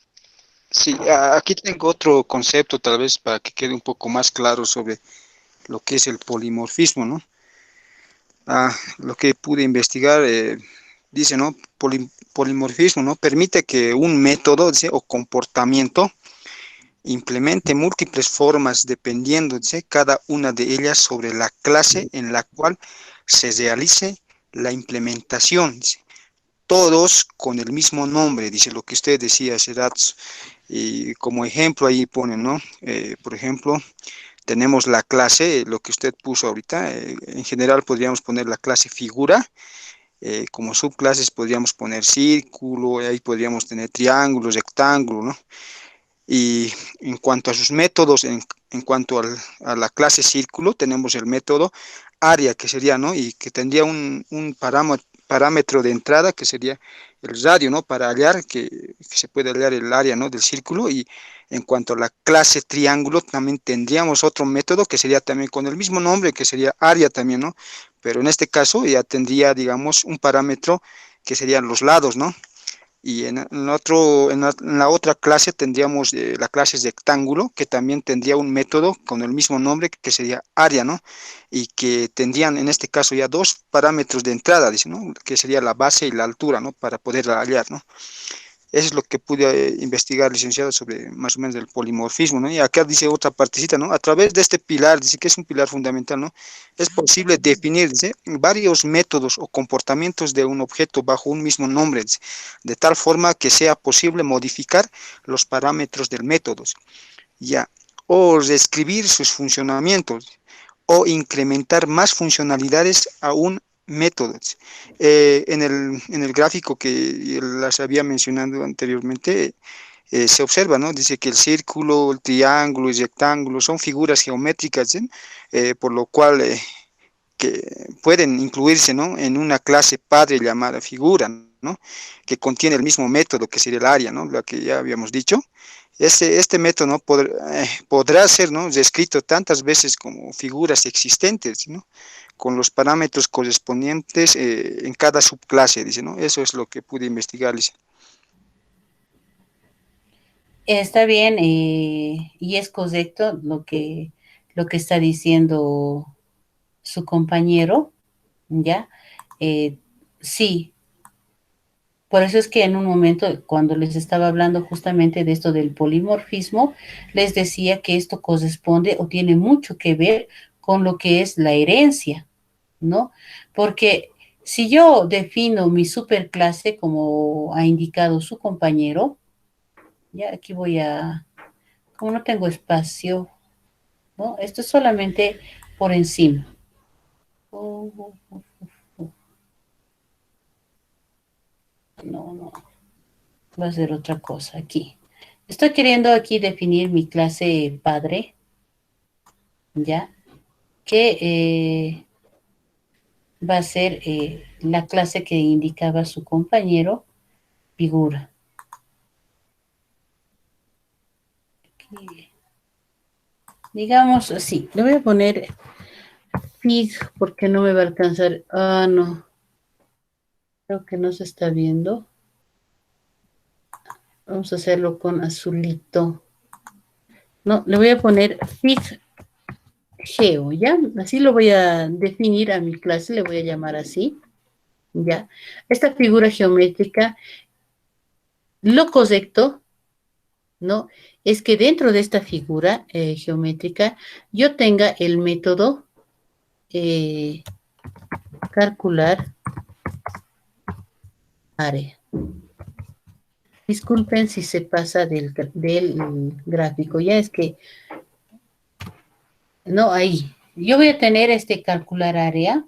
sí, aquí tengo otro concepto tal vez para que quede un poco más claro sobre lo que es el polimorfismo, ¿no? Lo que pude investigar, dice, ¿no? Polimorfismo, ¿no? Permite que un método, dice, o comportamiento implemente múltiples formas dependiendo, dice, cada una de ellas sobre la clase en la cual se realice la implementación, dice. Todos con el mismo nombre, dice lo que usted decía hace ratos. Y como ejemplo ahí ponen, ¿no? Por ejemplo, tenemos la clase, lo que usted puso ahorita, en general podríamos poner la clase figura, como subclases podríamos poner círculo, ahí podríamos tener triángulo, rectángulo, ¿no? Y en cuanto a sus métodos, en cuanto a la clase círculo, tenemos el método área, que sería, ¿no? Y que tendría un parámetro de entrada, que sería el radio, ¿no? Para hallar, que se puede hallar el área, ¿no? Del círculo. Y en cuanto a la clase triángulo, también tendríamos otro método, que sería también con el mismo nombre, que sería área también, ¿no? Pero en este caso ya tendría, digamos, un parámetro que serían los lados, ¿no? Y en la otra clase tendríamos la clase rectángulo, que también tendría un método con el mismo nombre, que sería área, ¿no? Y que tendrían en este caso ya dos parámetros de entrada, dice, ¿no? Que sería la base y la altura, ¿no? Para poder hallar, ¿no? Eso es lo que pude investigar, licenciado, sobre más o menos el polimorfismo, ¿no? Y acá dice otra partecita, ¿no? A través de este pilar, dice que es un pilar fundamental, ¿no? Es posible definir, dice, varios métodos o comportamientos de un objeto bajo un mismo nombre, dice, de tal forma que sea posible modificar los parámetros del método, ya, o reescribir sus funcionamientos, o incrementar más funcionalidades a un método. En el gráfico que las había mencionado anteriormente, se observa, ¿no? Dice que el círculo, el triángulo y el rectángulo son figuras geométricas, ¿sí? Por lo cual que pueden incluirse, ¿no? En una clase padre llamada figura, ¿no? Que contiene el mismo método que sería el área, ¿no? Lo que ya habíamos dicho. Este método, ¿no? Podrá ser, ¿no? Descrito tantas veces como figuras existentes, ¿no? Con los parámetros correspondientes en cada subclase, dice, ¿no? Eso es lo que pude investigar, dice. Está bien, y es correcto lo que está diciendo su compañero, ¿ya? Eh, sí, por eso es que en un momento, cuando les estaba hablando justamente de esto del polimorfismo, les decía que esto corresponde o tiene mucho que ver con lo que es la herencia, ¿no? Porque si yo defino mi superclase como ha indicado su compañero, ya aquí voy a, como no tengo espacio, ¿no? Esto es solamente por encima. No, no, va a ser otra cosa aquí. Estoy queriendo aquí definir mi clase padre, ¿ya? Que va a ser la clase que indicaba su compañero, figura. Aquí, digamos así, le voy a poner fig porque no me va a alcanzar. Ah, no, creo que no se está viendo. Vamos a hacerlo con azulito. No, le voy a poner FigGeo, ¿ya? Así lo voy a definir a mi clase, le voy a llamar así, ¿ya? Esta figura geométrica, lo correcto, ¿no? Es que dentro de esta figura geométrica yo tenga el método eh, calcular área. Disculpen si se pasa del gráfico, ya es que, no, ahí. Yo voy a tener este calcular área.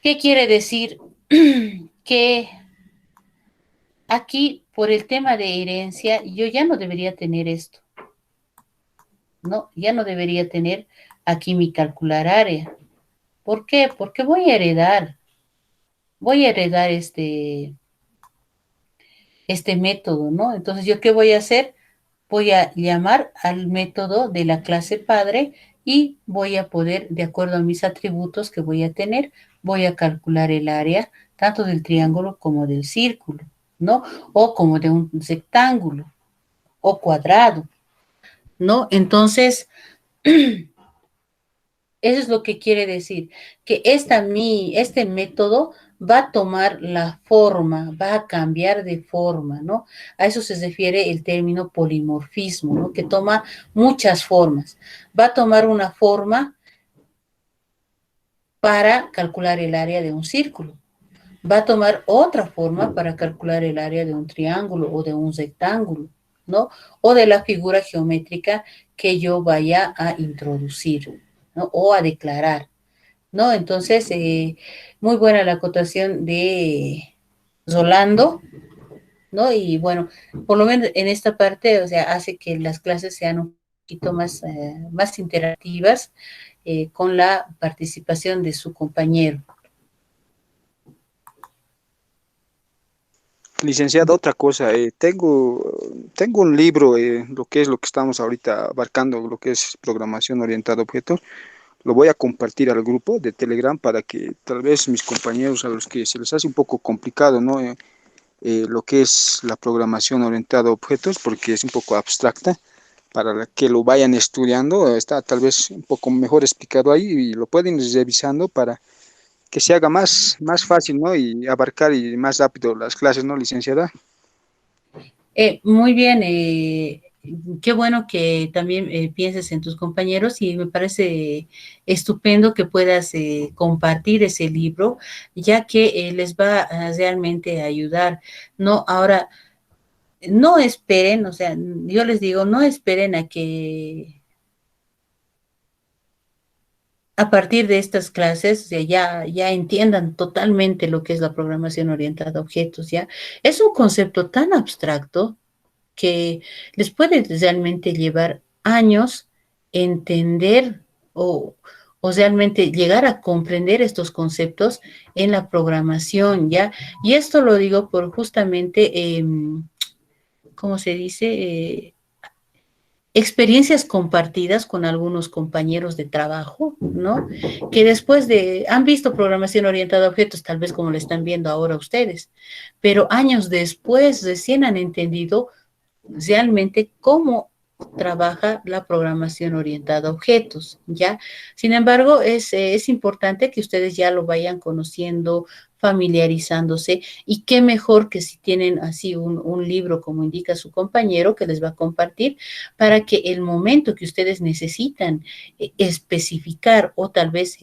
¿Qué quiere decir? Que aquí, por el tema de herencia, yo ya no debería tener esto, ¿no? Ya no debería tener aquí mi calcular área. ¿Por qué? Porque voy a heredar este método, ¿no? Entonces, ¿yo qué voy a hacer? Voy a llamar al método de la clase padre y voy a poder, de acuerdo a mis atributos que voy a tener, voy a calcular el área tanto del triángulo como del círculo, ¿no? O como de un rectángulo o cuadrado, ¿no? Entonces, eso es lo que quiere decir, que este método va a tomar la forma, va a cambiar de forma, ¿no? A eso se refiere el término polimorfismo, ¿no? Que toma muchas formas. Va a tomar una forma para calcular el área de un círculo. Va a tomar otra forma para calcular el área de un triángulo o de un rectángulo, ¿no? O de la figura geométrica que yo vaya a introducir, ¿no? O a declarar. ¿No? Entonces, muy buena la acotación de Rolando, ¿no? Y bueno, por lo menos en esta parte, o sea, hace que las clases sean un poquito más interactivas con la participación de su compañero. Licenciado, otra cosa, tengo un libro, lo que es lo que estamos ahorita abarcando, lo que es programación orientada a objetos. Lo voy a compartir al grupo de Telegram para que tal vez mis compañeros a los que se les hace un poco complicado, ¿no? Lo que es la programación orientada a objetos, porque es un poco abstracta, para que lo vayan estudiando, está tal vez un poco mejor explicado ahí y lo pueden ir revisando para que se haga más fácil, ¿no? Y abarcar y más rápido las clases, ¿no, licenciada? Muy bien, qué bueno que también pienses en tus compañeros y me parece estupendo que puedas compartir ese libro, ya que les va a realmente ayudar. No, ahora, no esperen, o sea, yo les digo, no esperen a que a partir de estas clases o sea, ya entiendan totalmente lo que es la programación orientada a objetos, ¿ya? Es un concepto tan abstracto que les puede realmente llevar años entender o realmente llegar a comprender estos conceptos en la programación, ¿ya? Y esto lo digo por justamente, ¿cómo se dice? Experiencias compartidas con algunos compañeros de trabajo, ¿no? Que han visto programación orientada a objetos, tal vez como lo están viendo ahora ustedes, pero años después recién han entendido realmente cómo trabaja la programación orientada a objetos, ¿ya? Sin embargo, es importante que ustedes ya lo vayan conociendo, familiarizándose, y qué mejor que si tienen así un libro, como indica su compañero, que les va a compartir, para que el momento que ustedes necesitan especificar o tal vez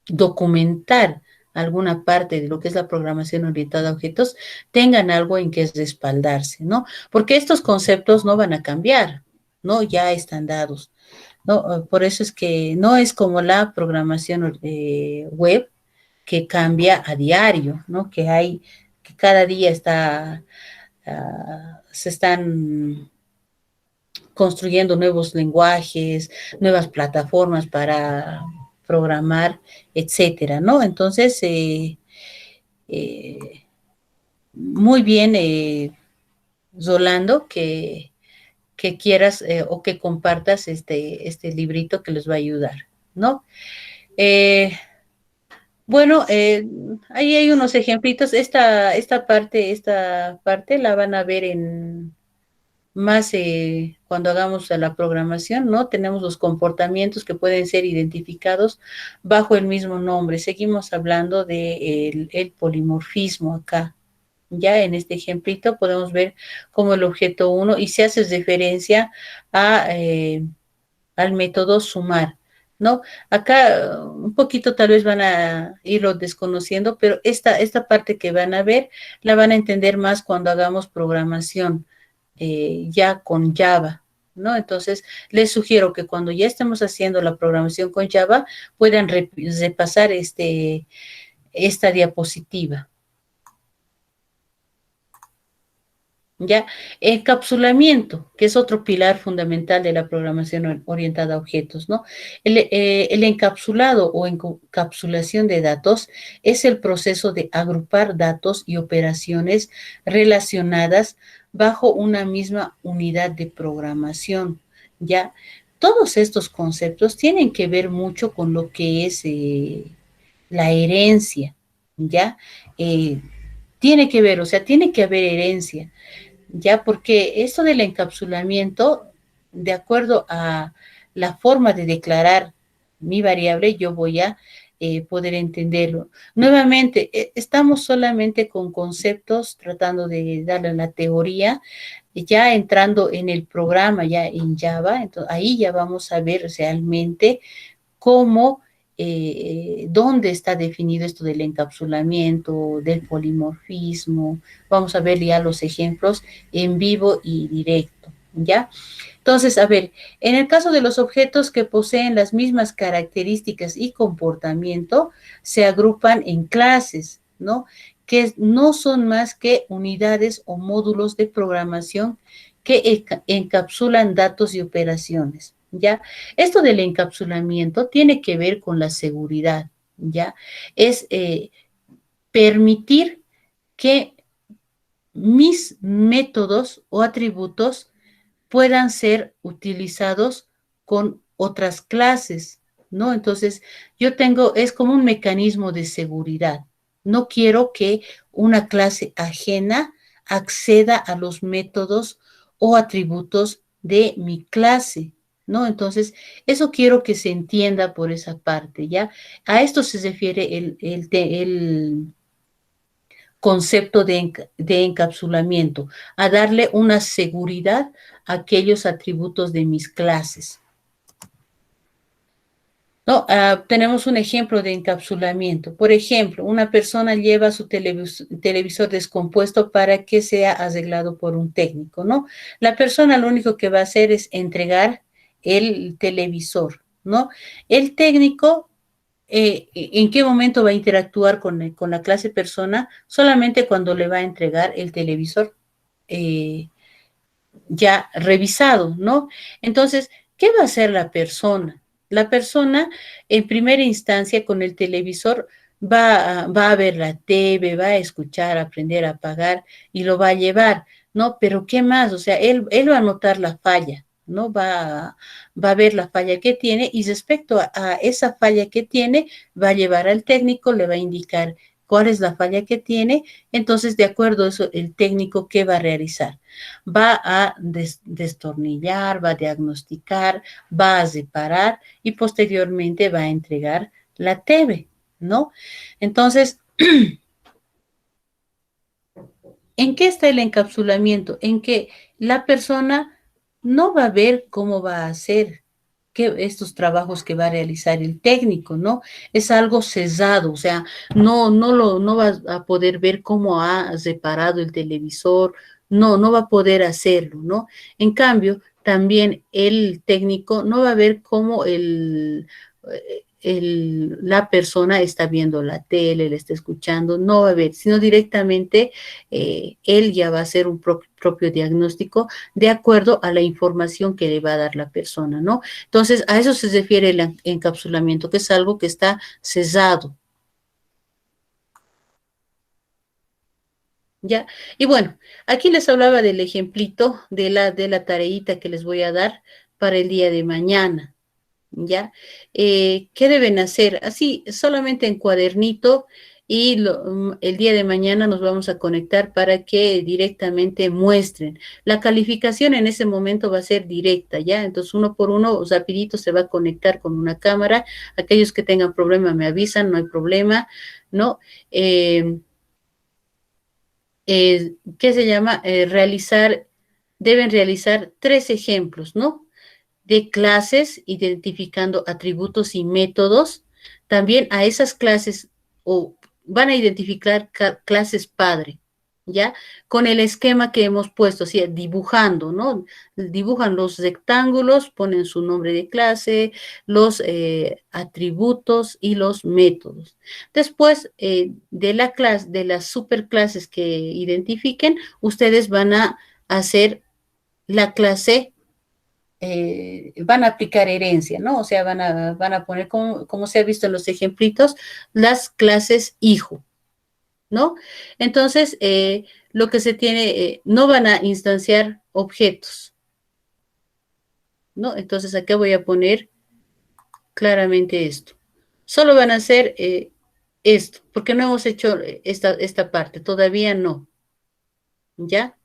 documentar alguna parte de lo que es la programación orientada a objetos, tengan algo en que respaldarse, ¿no? Porque estos conceptos no van a cambiar, ¿no? Ya están dados, ¿no? Por eso es que no es como la programación web que cambia a diario, ¿no? Que cada día se están construyendo nuevos lenguajes, nuevas plataformas para programar, etcétera, ¿no? Entonces, eh, muy bien, Rolando, que quieras o que compartas este librito que les va a ayudar, ¿no? Eh, Bueno, ahí hay unos ejemplitos. Esta parte la van a ver en más cuando hagamos a la programación, ¿no? Tenemos los comportamientos que pueden ser identificados bajo el mismo nombre. Seguimos hablando de el polimorfismo acá. Ya en este ejemplito podemos ver cómo el objeto uno y se hace referencia a, al método sumar, ¿no? Acá un poquito tal vez van a irlo desconociendo, pero esta parte que van a ver la van a entender más cuando hagamos programación ya con Java, ¿no? Entonces, les sugiero que cuando ya estemos haciendo la programación con Java, puedan repasar esta diapositiva. ¿Ya? Encapsulamiento, que es otro pilar fundamental de la programación orientada a objetos, ¿no? El encapsulado o encapsulación de datos es el proceso de agrupar datos y operaciones relacionadas bajo una misma unidad de programación, ¿ya? Todos estos conceptos tienen que ver mucho con lo que es la herencia, ¿ya? Tiene que ver, o sea, tiene que haber herencia. Ya, porque eso del encapsulamiento, de acuerdo a la forma de declarar mi variable, yo voy a poder entenderlo. Nuevamente, estamos solamente con conceptos, tratando de darle la teoría, ya entrando en el programa, ya en Java, entonces ahí ya vamos a ver realmente cómo, dónde está definido esto del encapsulamiento, del polimorfismo. Vamos a ver ya los ejemplos en vivo y directo, ¿ya? Entonces, a ver, en el caso de los objetos que poseen las mismas características y comportamiento, se agrupan en clases, ¿no? Que no son más que unidades o módulos de programación que encapsulan datos y operaciones, ¿ya? Esto del encapsulamiento tiene que ver con la seguridad, ¿ya? Es permitir que mis métodos o atributos puedan ser utilizados con otras clases, ¿no? Entonces, yo tengo, es como un mecanismo de seguridad. No quiero que una clase ajena acceda a los métodos o atributos de mi clase, ¿no? Entonces, eso quiero que se entienda por esa parte, ¿ya? A esto se refiere el concepto de encapsulamiento, a darle una seguridad a aquellos atributos de mis clases. No, tenemos un ejemplo de encapsulamiento. Por ejemplo, una persona lleva su televisor descompuesto para que sea arreglado por un técnico, ¿no? La persona lo único que va a hacer es entregar el televisor, ¿no? El técnico, ¿en qué momento va a interactuar con la clase persona? Solamente cuando le va a entregar el televisor eh, ya revisado, ¿no? Entonces, ¿qué va a hacer la persona? La persona, en primera instancia, con el televisor, va a ver la TV, va a escuchar, aprender a apagar y lo va a llevar, ¿no? Pero ¿qué más? O sea, él va a notar la falla, ¿no? Va a ver la falla que tiene y respecto a esa falla que tiene, va a llevar al técnico, le va a indicar cuál es la falla que tiene, entonces, de acuerdo a eso, el técnico, ¿qué va a realizar? Va a destornillar, va a diagnosticar, va a reparar y posteriormente va a entregar la TV, ¿no? Entonces, ¿en qué está el encapsulamiento? En que la persona no va a ver cómo va a hacer estos trabajos que va a realizar el técnico, ¿no? Es algo cesado, o sea, no va a poder ver cómo ha reparado el televisor, no va a poder hacerlo, ¿no? En cambio, también el técnico no va a ver cómo la persona está viendo la tele, le está escuchando, no va a ver, sino directamente él ya va a hacer un propio diagnóstico de acuerdo a la información que le va a dar la persona, ¿no? Entonces, a eso se refiere el encapsulamiento, que es algo que está cesado, ¿ya? Y bueno, aquí les hablaba del ejemplito de la tareita que les voy a dar para el día de mañana. ¿ya? ¿Qué deben hacer? Así, solamente en cuadernito y el día de mañana nos vamos a conectar para que directamente muestren. La calificación en ese momento va a ser directa, ¿ya? Entonces, uno por uno, rapidito se va a conectar con una cámara. Aquellos que tengan problema me avisan, no hay problema, ¿no? ¿Qué se llama? Deben realizar 3 ejemplos, ¿no? De clases, identificando atributos y métodos. También a esas clases o van a identificar clases padre, ¿ya? Con el esquema que hemos puesto, o sea, dibujando, ¿no? Dibujan los rectángulos, ponen su nombre de clase, los atributos y los métodos. Después de la clase, de las superclases que identifiquen, ustedes van a hacer la clase van a aplicar herencia, ¿no? O sea, van a poner, como se ha visto en los ejemplitos, las clases hijo, ¿no? Entonces, lo que se tiene, no van a instanciar objetos, ¿no? Entonces, acá voy a poner claramente esto. Solo van a hacer esto, porque no hemos hecho esta parte, todavía no, ¿ya?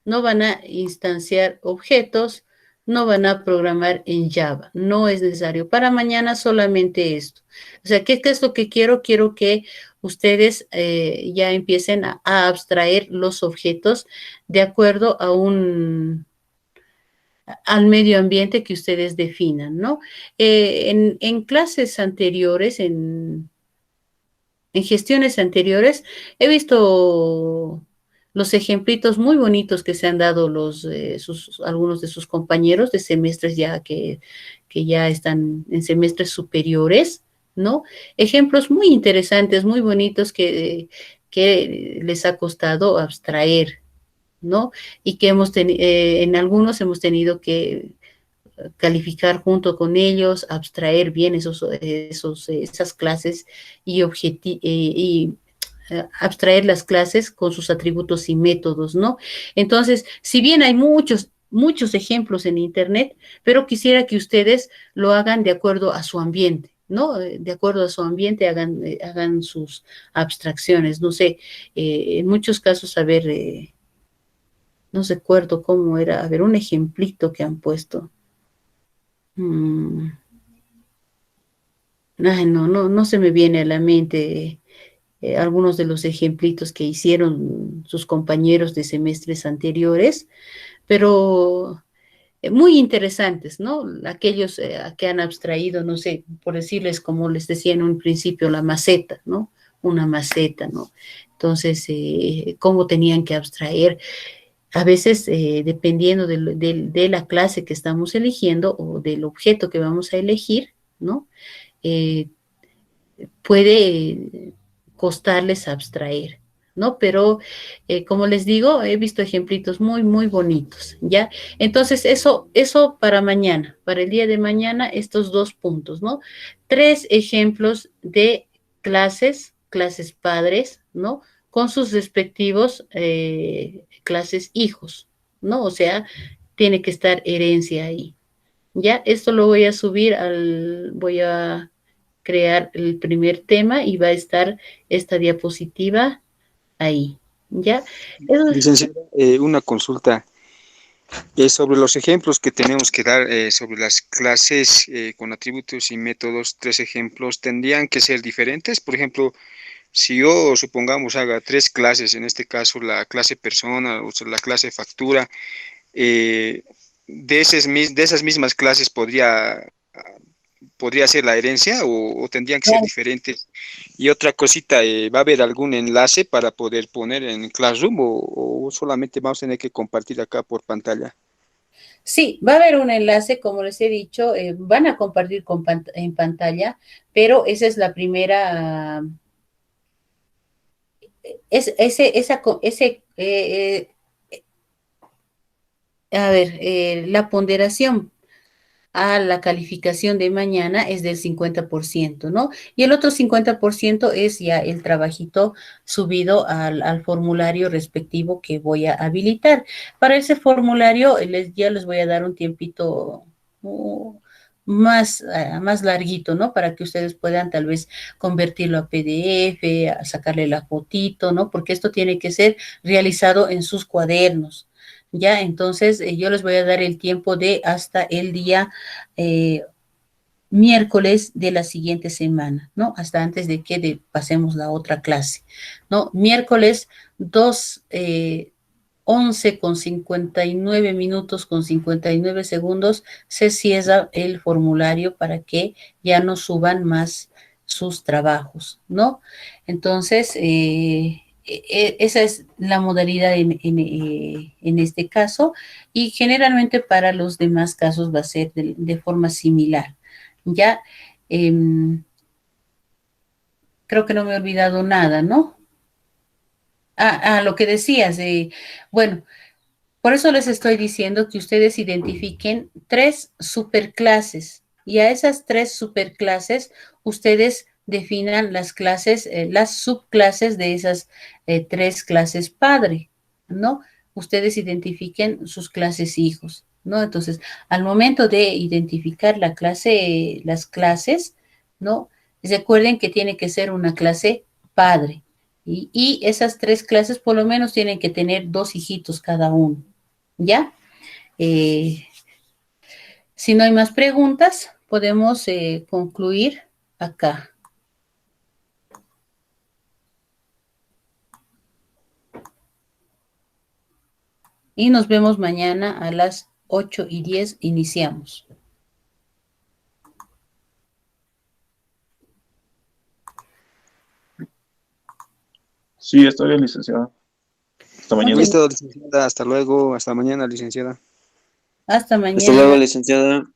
No van a instanciar objetos, no van a programar en Java, no es necesario. Para mañana solamente esto. O sea, ¿qué es lo que quiero? Quiero que ustedes ya empiecen a abstraer los objetos de acuerdo a al medio ambiente que ustedes definan, ¿no? En clases anteriores, en gestiones anteriores he visto los ejemplitos muy bonitos que se han dado algunos de sus compañeros de semestres ya que ya están en semestres superiores, ¿no? Ejemplos muy interesantes, muy bonitos que les ha costado abstraer, ¿no? Y que en algunos hemos tenido que calificar junto con ellos, abstraer bien esas clases y, abstraer las clases con sus atributos y métodos, ¿no? Entonces, si bien hay muchos ejemplos en Internet, pero quisiera que ustedes lo hagan de acuerdo a su ambiente, ¿no? De acuerdo a su ambiente hagan sus abstracciones, no sé, en muchos casos, a ver, no recuerdo cómo era, a ver, un ejemplito que han puesto. Mm, Ay, no se me viene a la mente algunos de los ejemplitos que hicieron sus compañeros de semestres anteriores, pero muy interesantes, ¿no? Aquellos que han abstraído, no sé, por decirles, como les decía en un principio, la maceta, ¿no? Una maceta, ¿no? Entonces, cómo tenían que abstraer. A veces, dependiendo de la clase que estamos eligiendo o del objeto que vamos a elegir, ¿no? Eh, puede costarles abstraer, ¿no? Pero, como les digo, he visto ejemplitos muy bonitos, ¿ya? Entonces, eso para mañana, para el día de mañana, estos 2 puntos, ¿no? 3 ejemplos de clases padres, ¿no? Con sus respectivos clases hijos, ¿no? O sea, tiene que estar herencia ahí. Ya, esto lo voy a subir voy a crear el primer tema y va a estar esta diapositiva ahí. ¿Ya? Eso, Licenciada, una consulta sobre los ejemplos que tenemos que dar sobre las clases con atributos y métodos. 3 ejemplos tendrían que ser diferentes. Por ejemplo, si yo supongamos haga 3 clases, en este caso la clase persona o sea, la clase factura, eh, de esas mismas clases podría ser la herencia o tendrían que ser diferentes. Y otra cosita, ¿va a haber algún enlace para poder poner en Classroom o solamente vamos a tener que compartir acá por pantalla? sí, va a haber un enlace, como les he dicho, van a compartir en pantalla, pero esa es la primera, a ver, la ponderación a la calificación de mañana es del 50%, ¿no? Y el otro 50% es ya el trabajito subido al formulario respectivo que voy a habilitar. Para ese formulario ya les voy a dar un tiempito, más larguito, ¿no? Para que ustedes puedan tal vez convertirlo a PDF, a sacarle la fotito, ¿no? Porque esto tiene que ser realizado en sus cuadernos. Ya, entonces yo les voy a dar el tiempo de hasta el día miércoles de la siguiente semana, ¿no? Hasta antes de que pasemos la otra clase, ¿no? Miércoles 2, 11 con 59 minutos con 59 segundos se cierra el formulario para que ya no suban más sus trabajos, ¿no? Entonces, esa es la modalidad en este caso y generalmente para los demás casos va a ser de forma similar. Ya, eh, creo que no me he olvidado nada, ¿no? Lo que decías, bueno, por eso les estoy diciendo que ustedes identifiquen 3 superclases y a esas 3 superclases ustedes definan las clases, las subclases de esas 3 clases padre, ¿no? Ustedes identifiquen sus clases hijos, ¿no? Entonces, al momento de identificar la clase, las clases, ¿no? Recuerden que tiene que ser una clase padre. Y esas 3 clases por lo menos tienen que tener 2 hijitos cada uno. ¿Ya? Eh, si no hay más preguntas, podemos concluir acá. Y nos vemos mañana a las 8:10. Iniciamos. Sí, está bien, licenciada. Hasta mañana. Muchas, Listo, licenciada, hasta luego, hasta mañana, licenciada. hasta Hasta luego, mañana. licenciada.